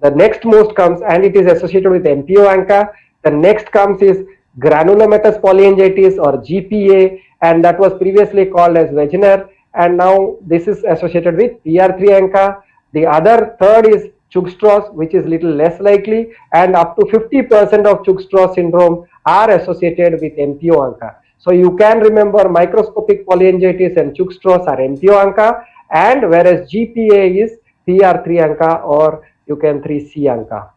The next most comes, and it is associated with MPO ANCA. The next comes is granulomatous polyangiitis or GPA, and that was previously called as Wegener, and now this is associated with PR3 ANCA. The other third is Chugh-Strauss, which is little less likely, and up to 50% of Chugh-Strauss syndrome are associated with MPO ANCA. So you can remember microscopic polyangiitis and Chugh-Strauss are MPO ANCA, and whereas GPA is PR3 ANCA or you can 3C ANCA.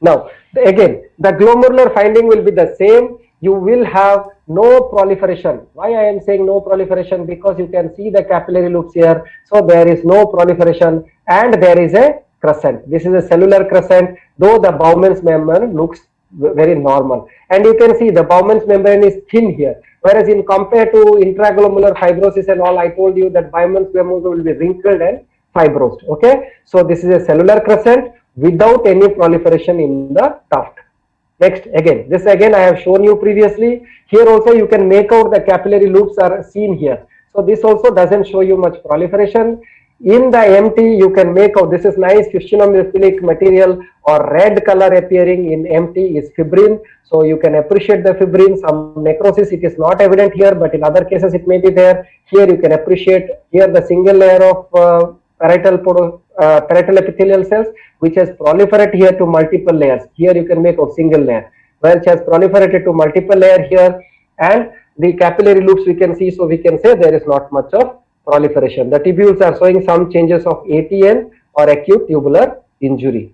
Now, again, the glomerular finding will be the same. You will have no proliferation. Why I am saying no proliferation? Because you can see the capillary loops here. So there is no proliferation and there is a crescent. This is a cellular crescent, though the Bowman's membrane looks very normal. And you can see the Bowman's membrane is thin here. Whereas in compared to intraglomerular fibrosis and all, I told you that Bowman's membrane will be wrinkled and fibrosed. Okay. So this is a cellular crescent without any proliferation in the tuft. Next, again, this again I have shown you previously. Here also you can make out the capillary loops are seen here. So this also doesn't show you much proliferation. In the MT, you can make out, this is nice fistinophilic material or red color appearing in MT is fibrin. So you can appreciate the fibrin. Some necrosis, it is not evident here, but in other cases it may be there. Here you can appreciate here the single layer of parietal epithelial cells, which has proliferated here to multiple layers. Here you can make a single layer, which has proliferated to multiple layer here, and the capillary loops we can see. So we can say there is not much of proliferation. The tubules are showing some changes of ATN or acute tubular injury.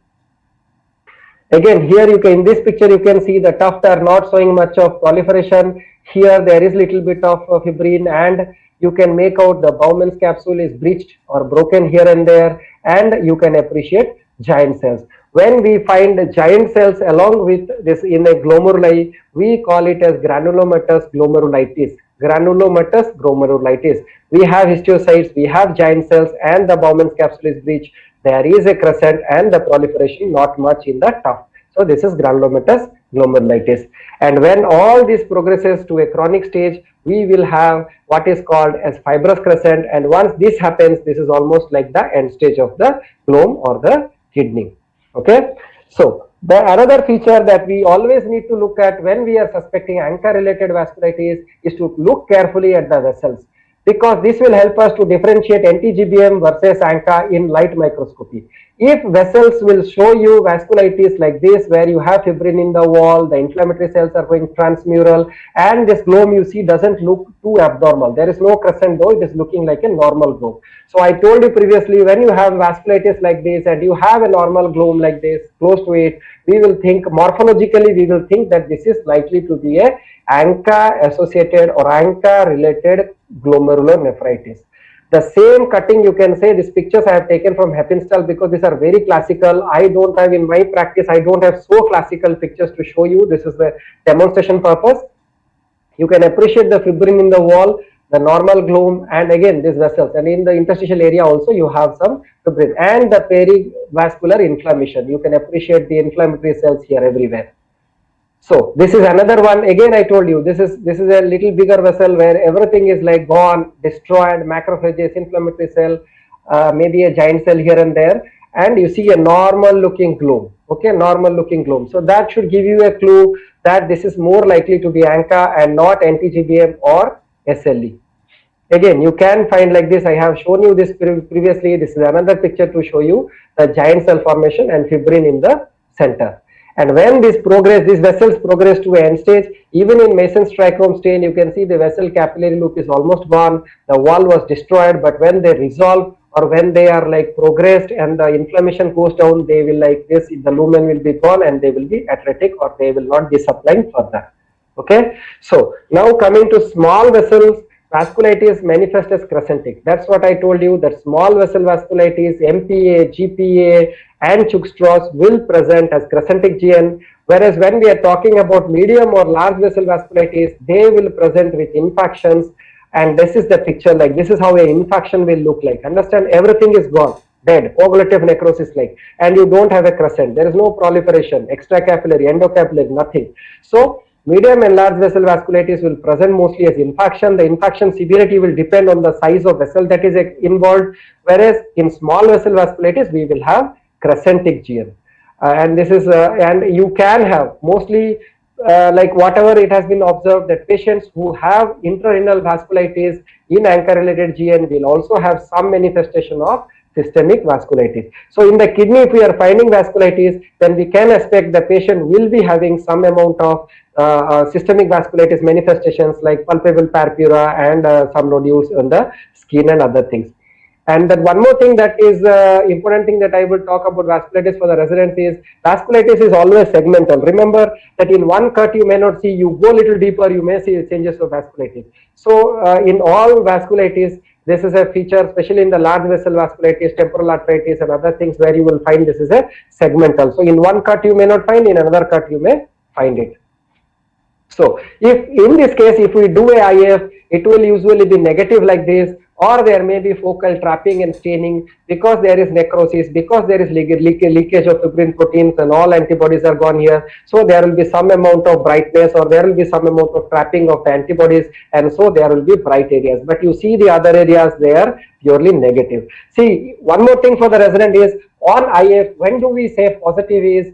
Again, here you can, in this picture you can see the tuft are not showing much of proliferation. Here there is little bit of fibrin, and you can make out the Bowman's capsule is breached or broken here and there, and you can appreciate giant cells. When we find giant cells along with this in a glomeruli, we call it as granulomatous glomerulitis. Granulomatous glomerulitis. We have histiocytes, we have giant cells, and the Bowman's capsule is breached. There is a crescent and the proliferation not much in the tuft. So this is granulomatous glomerulitis. And when all this progresses to a chronic stage, we will have what is called as fibrous crescent, and once this happens, this is almost like the end stage of the glome or the kidney. Okay, so The another feature that we always need to look at when we are suspecting ANCA related vasculitis is to look carefully at the vessels, because this will help us to differentiate NTGBM versus ANCA in light microscopy. If vessels will show you vasculitis like this, where you have fibrin in the wall, the inflammatory cells are going transmural, and this globe you see doesn't look too abnormal. There is no crescent though, it is looking like a normal globe. So I told you previously, when you have vasculitis like this and you have a normal globe like this close to it, we will think morphologically, we will think that this is likely to be a ANCA associated or ANCA related glomerular nephritis. The same cutting, you can say, these pictures I have taken from Hepinstall because these are very classical. I don't have, in my practice, I don't have so classical pictures to show you. This is the demonstration purpose. You can appreciate the fibrin in the wall, the normal gloom, and again these vessels, and in the interstitial area also you have some fibrin and the perivascular inflammation. You can appreciate the inflammatory cells here everywhere. So this is another one. Again, I told you this is a little bigger vessel where everything is like gone, destroyed, macrophages, inflammatory cell, maybe a giant cell here and there, and you see a normal looking globe. Okay, normal looking globe. So that should give you a clue that this is more likely to be ANCA and not NTGBM or SLE. Again, you can find like this. I have shown you this previously. This is another picture to show you the giant cell formation and fibrin in the center. And when these vessels progress to end stage, even in Mason's trichome stain, you can see the vessel capillary loop is almost gone. The wall was destroyed, but when they resolve or when they are like progressed and the inflammation goes down, they will like this, the lumen will be gone and they will be atretic or they will not be supplying further. Okay. So now coming to small vessels, vasculitis manifests as crescentic. That's what I told you, that small vessel vasculitis, MPA, GPA and Chugh-Strauss will present as crescentic GN, whereas when we are talking about medium or large vessel vasculitis, they will present with infections. And this is the picture, like this is how an infection will look like. Understand, everything is gone, dead, coagulative necrosis like, and you don't have a crescent. There is no proliferation, extracapillary, endocapillary, nothing. So medium and large vessel vasculitis will present mostly as infection. The infection severity will depend on the size of vessel that is involved, whereas in small vessel vasculitis we will have crescentic GN. And this is and you can have mostly like whatever it has been observed that patients who have intrarenal vasculitis in ANCA related GN will also have some manifestation of systemic vasculitis. So in the kidney, if we are finding vasculitis, then we can expect the patient will be having some amount of systemic vasculitis manifestations like palpable purpura and some nodules on the skin and other things. And then one more thing that is important thing that I will talk about vasculitis for the residents is vasculitis is always segmental. Remember that in one cut you may not see, you go a little deeper, you may see changes of vasculitis. So in all vasculitis, this is a feature, especially in the large vessel vasculitis, temporal arteritis and other things where you will find this is a segmental. So in one cut you may not find, in another cut you may find it. So if in this case, if we do a IF, it will usually be negative like this, or there may be focal trapping and staining because there is necrosis, because there is leakage of fibrin proteins and all antibodies are gone here. So there will be some amount of brightness or there will be some amount of trapping of the antibodies, and so there will be bright areas. But you see the other areas, they are purely negative. See, one more thing for the resident is on IF, when do we say positive is,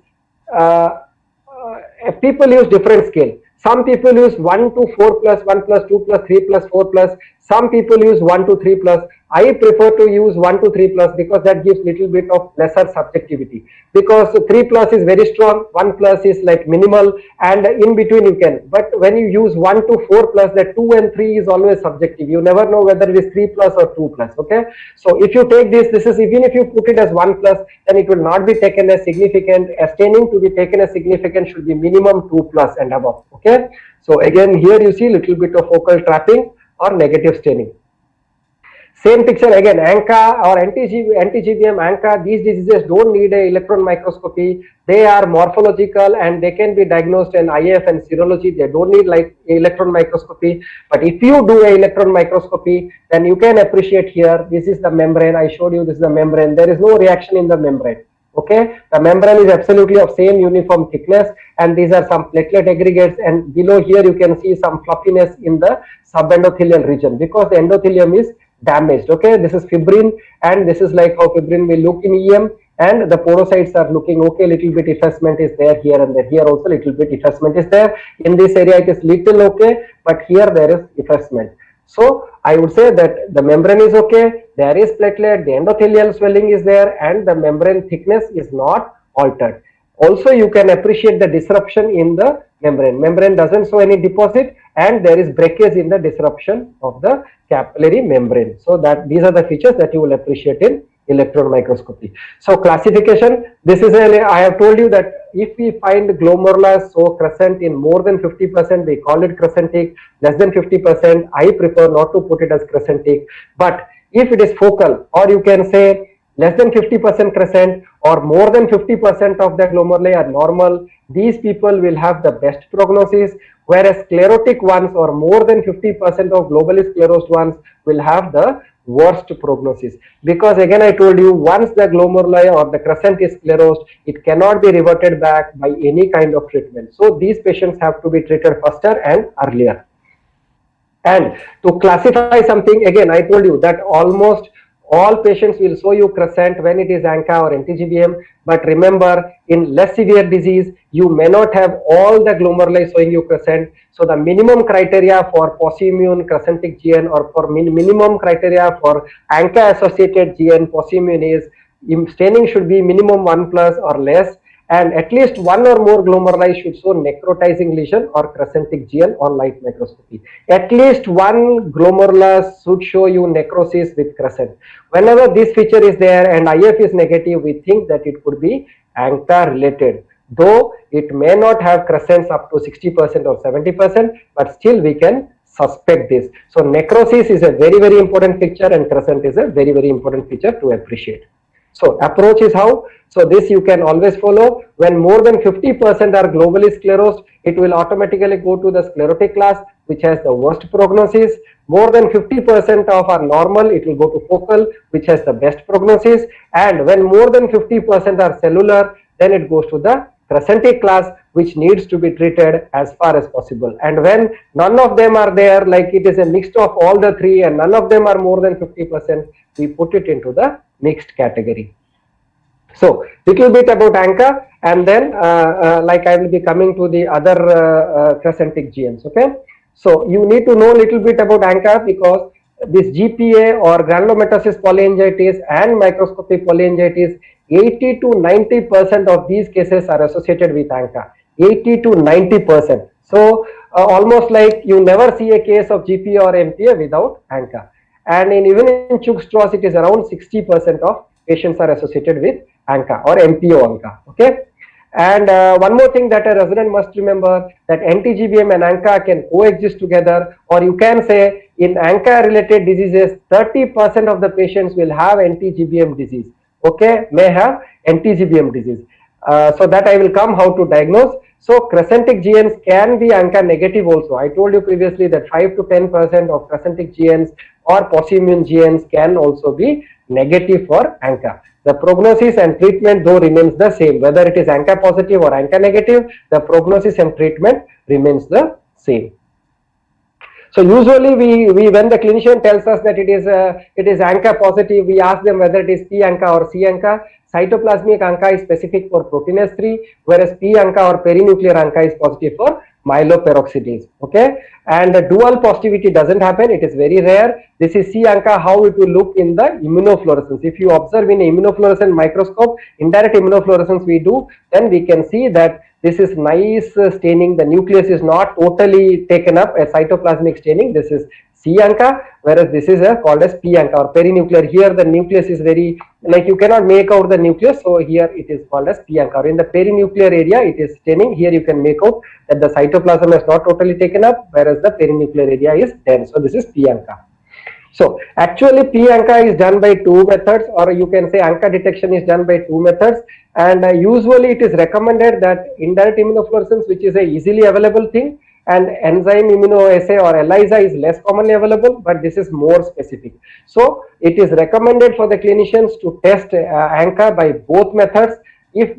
people use different scale. Some people use 1 to 4 plus, 1 plus, 2 plus, 3 plus, 4 plus. Some people use 1 to 3 plus. I prefer to use 1 to 3 plus because that gives little bit of lesser subjectivity. Because 3 plus is very strong, 1 plus is like minimal, and in between you can. But when you use 1 to 4 plus, that 2 and 3 is always subjective. You never know whether it is 3 plus or 2 plus. Okay. So if you take this is even if you put it as 1 plus, then it will not be taken as significant. As staining to be taken as significant should be minimum 2 plus and above. Okay. So again, here you see little bit of focal trapping or negative staining. Same picture again, ANCA or anti-GBM, ANCA, these diseases don't need an electron microscopy. They are morphological and they can be diagnosed in IF and serology. They don't need like electron microscopy. But if you do an electron microscopy, then you can appreciate here, this is the membrane. I showed you this is the membrane. There is no reaction in the membrane. Okay, the membrane is absolutely of same uniform thickness, and these are some platelet aggregates, and below here you can see some fluffiness in the subendothelial region because the endothelium is damaged. Okay, this is fibrin, and this is like how fibrin will look in EM, and the podocytes are looking okay, little bit effacement is there here and there. Here also little bit effacement is there. In this area it is little okay, but here there is effacement. So I would say that the membrane is okay, there is platelet, the endothelial swelling is there, and the membrane thickness is not altered. Also, you can appreciate the disruption in the membrane. Membrane doesn't show any deposit, and there is breakage in the disruption of the capillary membrane. So that these are the features that you will appreciate in electron microscopy. So classification, this is I have told you that if we find glomerulus so crescent in more than 50%, we call it crescentic. Less than 50%, I prefer not to put it as crescentic. But if it is focal, or you can say less than 50% crescent or more than 50% of the glomeruli are normal, these people will have the best prognosis, whereas sclerotic ones or more than 50% of globally sclerosed ones will have the worst prognosis. Because again I told you, once the glomeruli or the crescent is sclerosed, it cannot be reverted back by any kind of treatment. So these patients have to be treated faster and earlier. And to classify something, again I told you that almost all patients will show you crescent when it is ANCA or NTGBM, but remember, in less severe disease, you may not have all the glomeruli showing you crescent. So the minimum criteria for post-immune crescentic GN or for minimum criteria for ANCA associated GN post-immune is staining should be minimum 1+ or less, and at least one or more glomeruli should show necrotizing lesion or crescentic GN on light microscopy. At least one glomerulus should show you necrosis with crescent. Whenever this feature is there and IF is negative, we think that it could be ANCA related, though it may not have crescents up to 60% or 70%, but still we can suspect this. So necrosis is a very, very important feature, and crescent is a very, very important feature to appreciate. So approach is how? So this you can always follow. When more than 50% are globally sclerosed, it will automatically go to the sclerotic class, which has the worst prognosis. More than 50% of are normal, it will go to focal, which has the best prognosis. And when more than 50% are cellular, then it goes to the crescentic class, which needs to be treated as far as possible. And when none of them are there, like it is a mix of all the three and none of them are more than 50%, we put it into the mixed category. So little bit about ANCA, and then like I will be coming to the other crescentic GNs. Okay, so you need to know little bit about ANCA, because this GPA or granulomatosis polyangiitis and microscopic polyangiitis, 80 to 90% of these cases are associated with ANCA. 80 to 90%. So almost like you never see a case of GPA or MPA without ANCA. And even in Chugh-Strauss, it is around 60% of patients are associated with ANCA or MPO ANCA. Okay. And one more thing that a resident must remember, that NTGBM and ANCA can coexist together, or you can say in ANCA related diseases, 30% of the patients will have NTGBM disease. Okay, may have NTGBM disease. So that I will come how to diagnose. So crescentic GNs can be ANCA negative also. I told you previously that 5 to 10% of crescentic GNs or post-immune GNs can also be negative for ANCA. The prognosis and treatment though remains the same, whether it is ANCA positive or ANCA negative, the prognosis and treatment remains the same. So usually we when the clinician tells us that it is ANCA positive, we ask them whether it is P ANCA or C ANCA. Cytoplasmic ANCA is specific for proteinase 3, whereas P ANCA or perinuclear ANCA is positive for myeloperoxidase. Okay, and the dual positivity doesn't happen, it is very rare. This is C ANCA, how it will look in the immunofluorescence. If you observe in a immunofluorescence microscope, indirect immunofluorescence we do, then we can see that this is nice staining. The nucleus is not totally taken up as cytoplasmic staining. This is C ANCA, whereas this is called as P ANCA or perinuclear. Here the nucleus is very, like you cannot make out the nucleus, so here it is called as P ANCA. Or in the perinuclear area it is staining. Here you can make out that the cytoplasm is not totally taken up, whereas the perinuclear area is dense. So this is P ANCA. So actually P ANCA is done by two methods, or you can say ANCA detection is done by two methods, and usually it is recommended that indirect immunofluorescence, which is a easily available thing, and enzyme immunoassay or ELISA is less commonly available, but this is more specific. So it is recommended for the clinicians to test ANCA by both methods,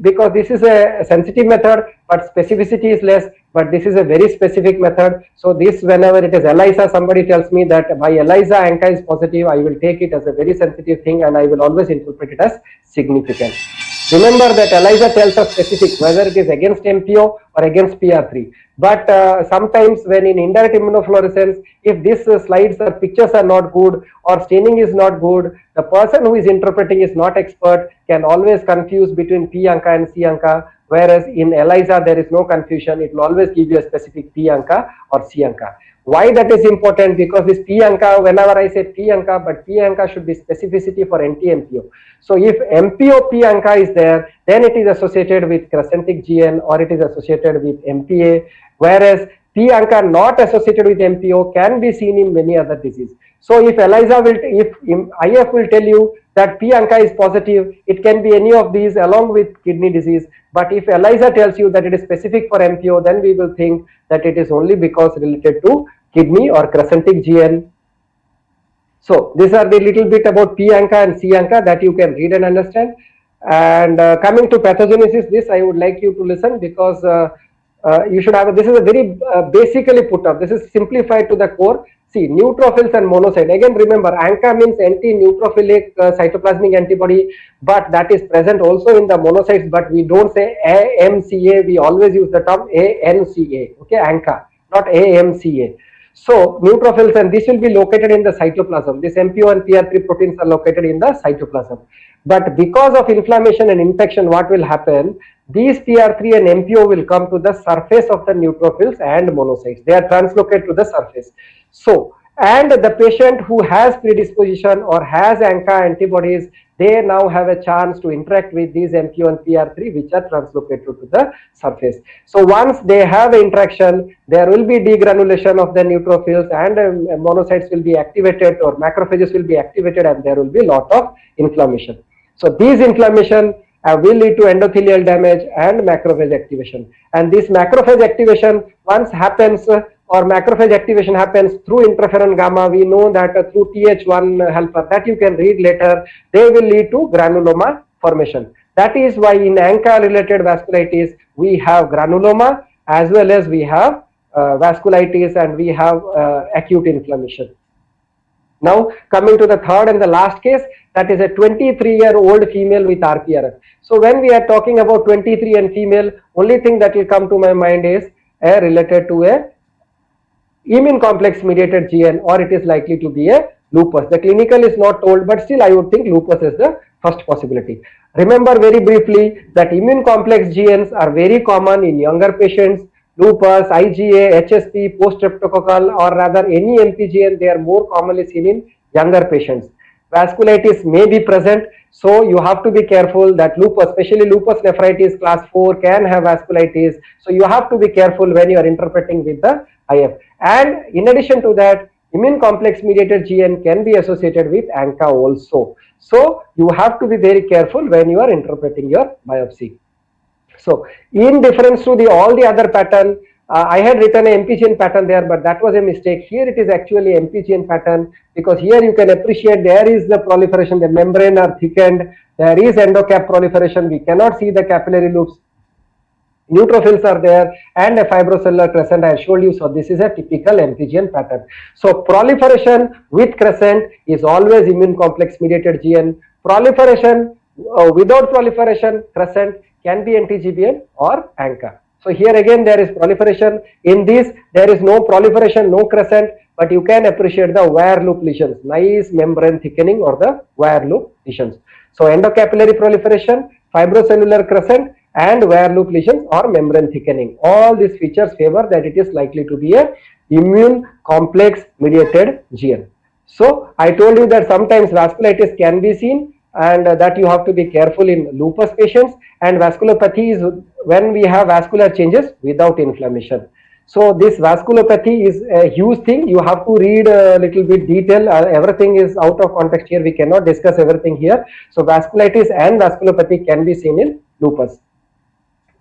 because this is a sensitive method but specificity is less, but this is a very specific method. So this, whenever it is ELISA, somebody tells me that by ELISA ANCA is positive, I will take it as a very sensitive thing and I will always interpret it as significant. Remember that ELISA tells us specific whether it is against MPO or against PR3. But sometimes when in indirect immunofluorescence, if these slides or pictures are not good or staining is not good, the person who is interpreting is not expert, can always confuse between P ANCA and C ANCA. Whereas in ELISA there is no confusion, it will always give you a specific P ANCA or C ANCA. Why that is important? Because this P ANCA, whenever I say P ANCA, but P ANCA should be specificity for NT-MPO. So if MPO P ANCA is there, then it is associated with crescentic GN or it is associated with MPA, whereas P ANCA not associated with MPO can be seen in many other diseases. So if ELISA will, if IF will tell you that P ANCA is positive, it can be any of these along with kidney disease. But if ELISA tells you that it is specific for MPO, then we will think that it is only because related to kidney or crescentic GN. So these are the little bit about P ANCA and C ANCA that you can read and understand. And coming to pathogenesis, this I would like you to listen because you should have, this is a very basically put up, this is simplified to the core. See, neutrophils and monocyte. Again, remember, ANCA means anti-neutrophilic cytoplasmic antibody, but that is present also in the monocytes, but we don't say AMCA, we always use the term ANCA, okay, ANCA, not AMCA. So, neutrophils, and this will be located in the cytoplasm. This MPO and PR3 proteins are located in the cytoplasm. But because of inflammation and infection, what will happen? These PR3 and MPO will come to the surface of the neutrophils and monocytes. They are translocated to the surface. So, and the patient who has predisposition or has ANCA antibodies, they now have a chance to interact with these MPO and PR3 which are translocated to the surface. So, once they have interaction, there will be degranulation of the neutrophils and monocytes will be activated or macrophages will be activated and there will be a lot of inflammation. So, these inflammation will lead to endothelial damage and macrophage activation. And this macrophage activation once happens or macrophage activation happens through interferon gamma, we know that through Th1 helper that you can read later, they will lead to granuloma formation. That is why in ANCA related vasculitis, we have granuloma as well as we have vasculitis and we have acute inflammation. Now coming to the third and the last case, that is a 23-year-old female with RPRF. So when we are talking about 23 and female, only thing that will come to my mind is related to a immune complex mediated GN or it is likely to be a lupus. The clinical is not told, but still I would think lupus is the first possibility. Remember very briefly that immune complex GNs are very common in younger patients. Lupus, IgA, HSP, post-streptococcal or rather any MPGN, they are more commonly seen in younger patients. Vasculitis may be present, so you have to be careful that lupus, especially lupus nephritis class 4 can have vasculitis. So you have to be careful when you are interpreting with the IF. And in addition to that, immune complex mediated GN can be associated with ANCA also. So you have to be very careful when you are interpreting your biopsy. So in difference to all the other pattern, I had written an MPGN pattern there, but that was a mistake. Here it is actually MPGN pattern because here you can appreciate there is the proliferation, the membrane are thickened, there is endocap proliferation, we cannot see the capillary loops, neutrophils are there and a fibrocellular crescent I showed you. So this is a typical MPGN pattern. So proliferation with crescent is always immune complex mediated GN. Proliferation without proliferation crescent can be anti-GBM or ANCA. So here again there is proliferation. In this there is no proliferation, no crescent, but you can appreciate the wire loop lesions, nice membrane thickening or the wire loop lesions. So endocapillary proliferation, fibrocellular crescent and wire loop lesions or membrane thickening. All these features favor that it is likely to be a immune complex mediated GN. So I told you that sometimes vasculitis can be seen and that you have to be careful in lupus patients, and vasculopathy is when we have vascular changes without inflammation. So this vasculopathy is a huge thing. You have to read a little bit detail. Everything is out of context here. We cannot discuss everything here. So vasculitis and vasculopathy can be seen in lupus.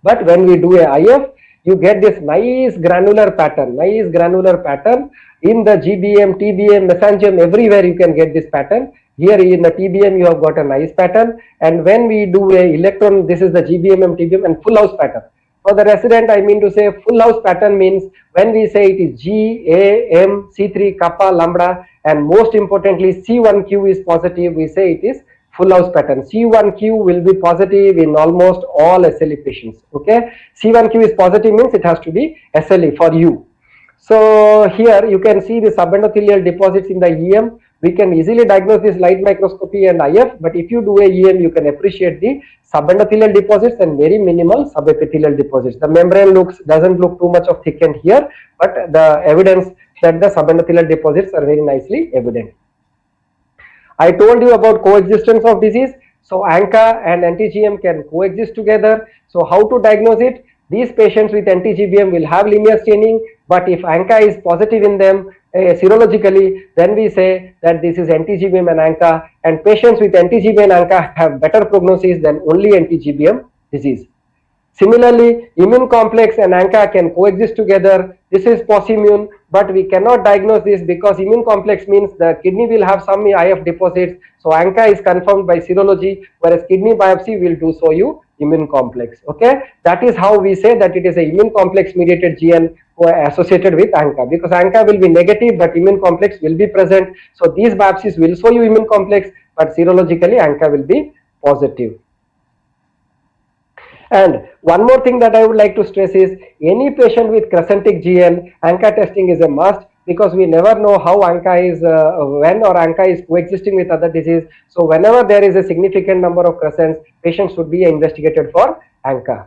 But when we do a IF, you get this nice granular pattern in the GBM, TBM, mesangium, everywhere you can get this pattern. Here in the TBM you have got a nice pattern, and when we do a electron, this is the GBM, TBM and full house pattern. For the resident, I mean to say full house pattern means when we say it is G, A, M, C3, kappa, lambda, and most importantly C1q is positive, we say it is full house pattern. C1q will be positive in almost all SLE patients. Okay, C1q is positive means it has to be SLE for you. So here you can see the subendothelial deposits in the EM. We can easily diagnose this light microscopy and IF, but if you do a EM, you can appreciate the subendothelial deposits and very minimal subepithelial deposits. The membrane doesn't look too much of thickened here, but the evidence that the subendothelial deposits are very nicely evident. I told you about coexistence of disease. So ANCA and anti-GM can coexist together. So how to diagnose it? These patients with anti-GBM will have linear staining, but if ANCA is positive in them serologically, then we say that this is anti-GBM and ANCA, and patients with anti-GBM and ANCA have better prognosis than only anti-GBM disease. Similarly, immune complex and ANCA can coexist together. This is post-immune, but we cannot diagnose this because immune complex means the kidney will have some IF deposits. So ANCA is confirmed by serology, whereas kidney biopsy will do so you immune complex. Okay, that is how we say that it is a immune complex mediated GN associated with ANCA, because ANCA will be negative but immune complex will be present. So these biopsies will show you immune complex, but serologically ANCA will be positive. And one more thing that I would like to stress is any patient with crescentic GN, ANCA testing is a must, because we never know how ANCA is, when or ANCA is coexisting with other disease. So whenever there is a significant number of crescents, patients should be investigated for ANCA.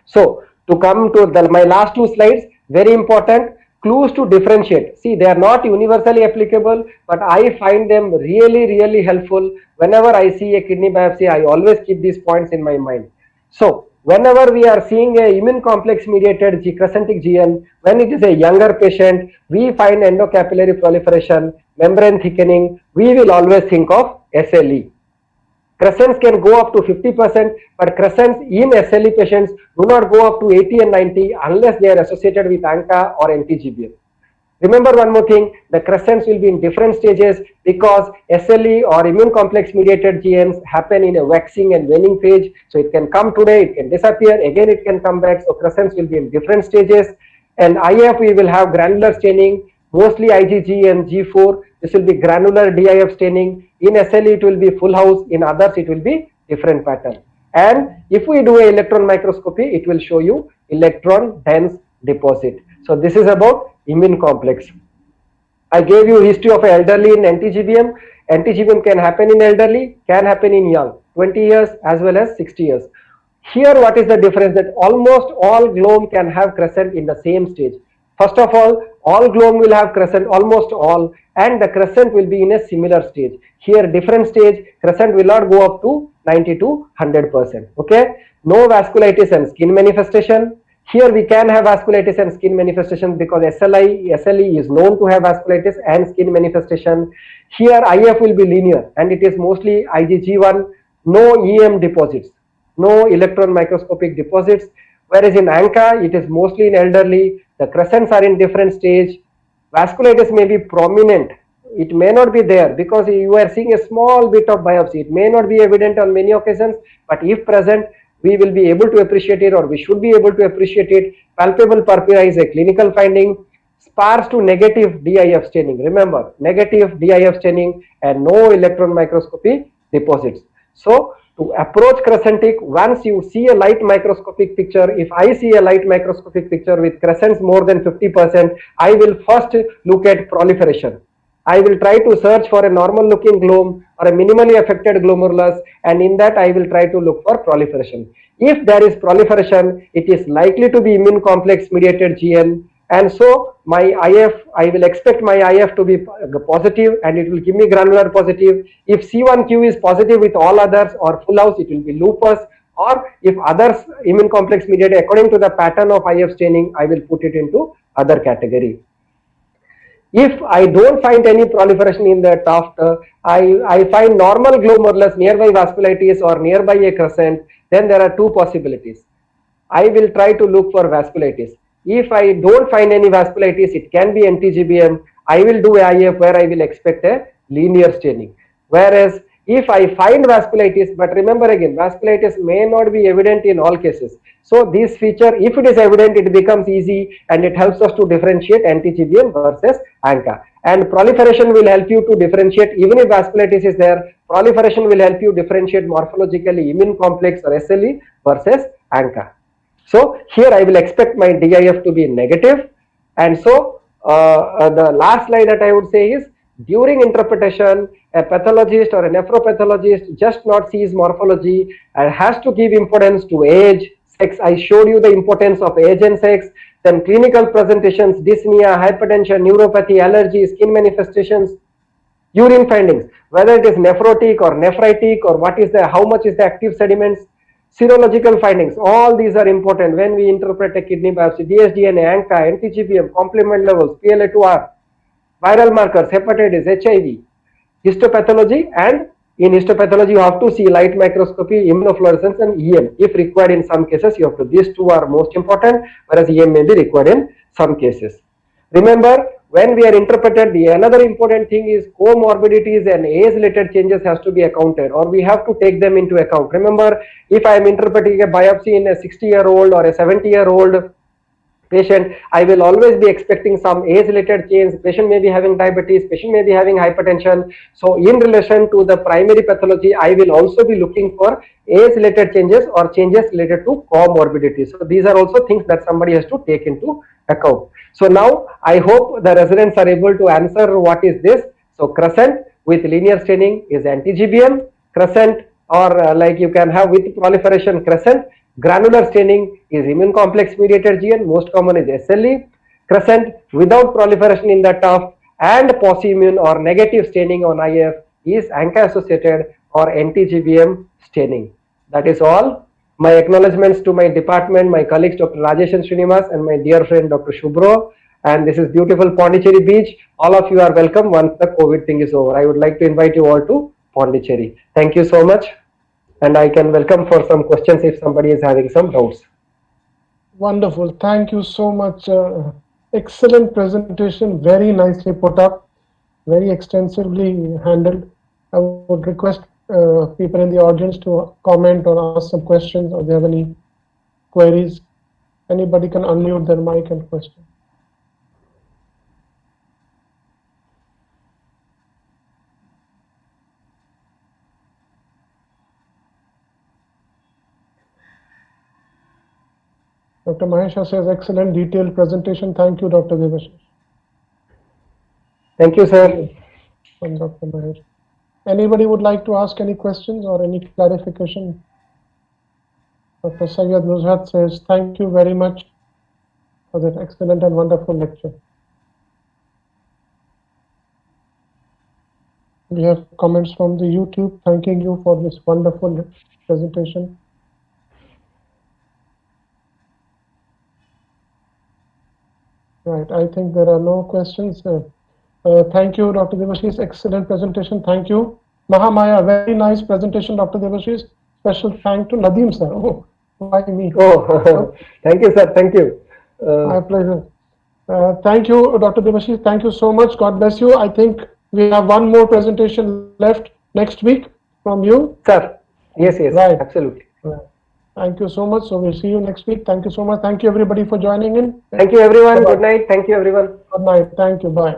So to come to my last two slides, very important, clues to differentiate. See, they are not universally applicable, but I find them really helpful. Whenever I see a kidney biopsy, I always keep these points in my mind. So whenever we are seeing a immune complex mediated crescentic GN, when it is a younger patient, we find endocapillary proliferation, membrane thickening, we will always think of SLE. Crescents can go up to 50%, but crescents in SLE patients do not go up to 80 and 90 unless they are associated with ANCA or anti-GBM. Remember one more thing, the crescents will be in different stages because SLE or immune complex mediated GNs happen in a waxing and waning phase. So it can come today, it can disappear, again it can come back. So crescents will be in different stages. And IF, we will have granular staining, mostly IgG and G4. This will be granular DIF staining. In SLE, it will be full house. In others, it will be different pattern. And if we do an electron microscopy, it will show you electron dense deposit. So this is about immune complex. I gave you history of elderly in anti-GBM. Anti-GBM can happen in elderly, can happen in young, 20 years as well as 60 years. Here, what is the difference? That almost all glome can have crescent in the same stage. First of all glome will have crescent, almost all, and the crescent will be in a similar stage. Here, different stage, crescent will not go up to 90 to 100%. Okay, no vasculitis and skin manifestation. Here we can have vasculitis and skin manifestation because SLE is known to have vasculitis and skin manifestation. Here IF will be linear and it is mostly IgG1, no EM deposits, no electron microscopic deposits. Whereas in ANCA, it is mostly in elderly, the crescents are in different stage. Vasculitis may be prominent, it may not be there because you are seeing a small bit of biopsy. It may not be evident on many occasions, but if present, we will be able to appreciate it, or we should be able to appreciate it. Palpable purpura is a clinical finding. Sparse to negative DIF staining. Remember, negative DIF staining and no electron microscopy deposits. So to approach crescentic, once you see a light microscopic picture, if I see a light microscopic picture with crescents more than 50%, I will first look at proliferation. I will try to search for a normal looking glome or a minimally affected glomerulus, and in that I will try to look for proliferation. If there is proliferation, it is likely to be immune complex mediated GN, and so my IF, I will expect my IF to be positive and it will give me granular positive. If C1q is positive with all others or full house, it will be lupus, or if others immune complex mediated according to the pattern of IF staining, I will put it into other category. If I don't find any proliferation in the tuft, I find normal glomerulus nearby vasculitis or nearby a crescent, then there are two possibilities. I will try to look for vasculitis. If I don't find any vasculitis, it can be anti-GBM. I will do IF where I will expect a linear staining. Whereas if I find vasculitis, but remember again, vasculitis may not be evident in all cases. So this feature, if it is evident, it becomes easy and it helps us to differentiate anti-GBM versus ANCA. And proliferation will help you to differentiate, even if vasculitis is there, proliferation will help you differentiate morphologically immune complex or SLE versus ANCA. So here I will expect my DIF to be negative, and so the last slide that I would say is, during interpretation, a pathologist or a nephropathologist just not sees morphology and has to give importance to age, sex. I showed you the importance of age and sex. Then clinical presentations, dyspnea, hypertension, neuropathy, allergy, skin manifestations, urine findings, whether it is nephrotic or nephritic, or what is the, how much is the active sediments, serological findings, all these are important when we interpret a kidney biopsy. dsDNA, ANCA, anti-GBM, complement levels, PLA2R, viral markers, hepatitis, HIV, histopathology, and in histopathology you have to see light microscopy, immunofluorescence, and EM. If required in some cases, you have to. These two are most important, whereas EM may be required in some cases. Remember, when we are interpreted, the another important thing is comorbidities and age-related changes has to be accounted, or we have to take them into account. Remember, if I am interpreting a biopsy in a 60-year-old or a 70-year-old patient, I will always be expecting some age-related change. Patient may be having diabetes, patient may be having hypertension. So in relation to the primary pathology, I will also be looking for age-related changes or changes related to comorbidities. So these are also things that somebody has to take into account. So now I hope the residents are able to answer what is this. So crescent with linear staining is anti-GBM, crescent, or like you can have with proliferation crescent. Granular staining is immune complex mediated GN, most common is SLE. Crescent without proliferation in the tuft and post-immune or negative staining on IF is ANCA associated or anti-GBM staining. That is all. My acknowledgements to my department, my colleagues Dr. Rajesh and Srinivas, and my dear friend Dr. Shubhro. And this is beautiful Puducherry beach. All of you are welcome once the COVID thing is over. I would like to invite you all to Puducherry. Thank you so much. And I can welcome for some questions if somebody is having some doubts. Wonderful. Thank you so much. Excellent presentation. Very nicely put up. Very extensively handled. I would request people in the audience to comment or ask some questions, or they have any queries. Anybody can unmute their mic and question. Dr. Mahesha says, excellent detailed presentation. Thank you, Dr. Debasis. Thank you, sir. From Dr. Mahesha. Anybody would like to ask any questions or any clarification? Dr. Syed Nuzhat says, thank you very much for that excellent and wonderful lecture. We have comments from the YouTube thanking you for this wonderful presentation. Right, I think there are no questions. Thank you, Dr. Debasis. Excellent presentation. Thank you. Mahamaya, very nice presentation, Dr. Debasis. Special thank to Nadeem, sir. Oh, why me? Oh, thank you, sir. Thank you. My pleasure. Thank you, Dr. Debasis. Thank you so much. God bless you. I think we have one more presentation left next week from you. Sir, yes, right. Absolutely. Right. Thank you so much. So we'll see you next week. Thank you so much. Thank you everybody for joining in. Thank you everyone. Good night. Thank you everyone. Good night. Thank you. Bye.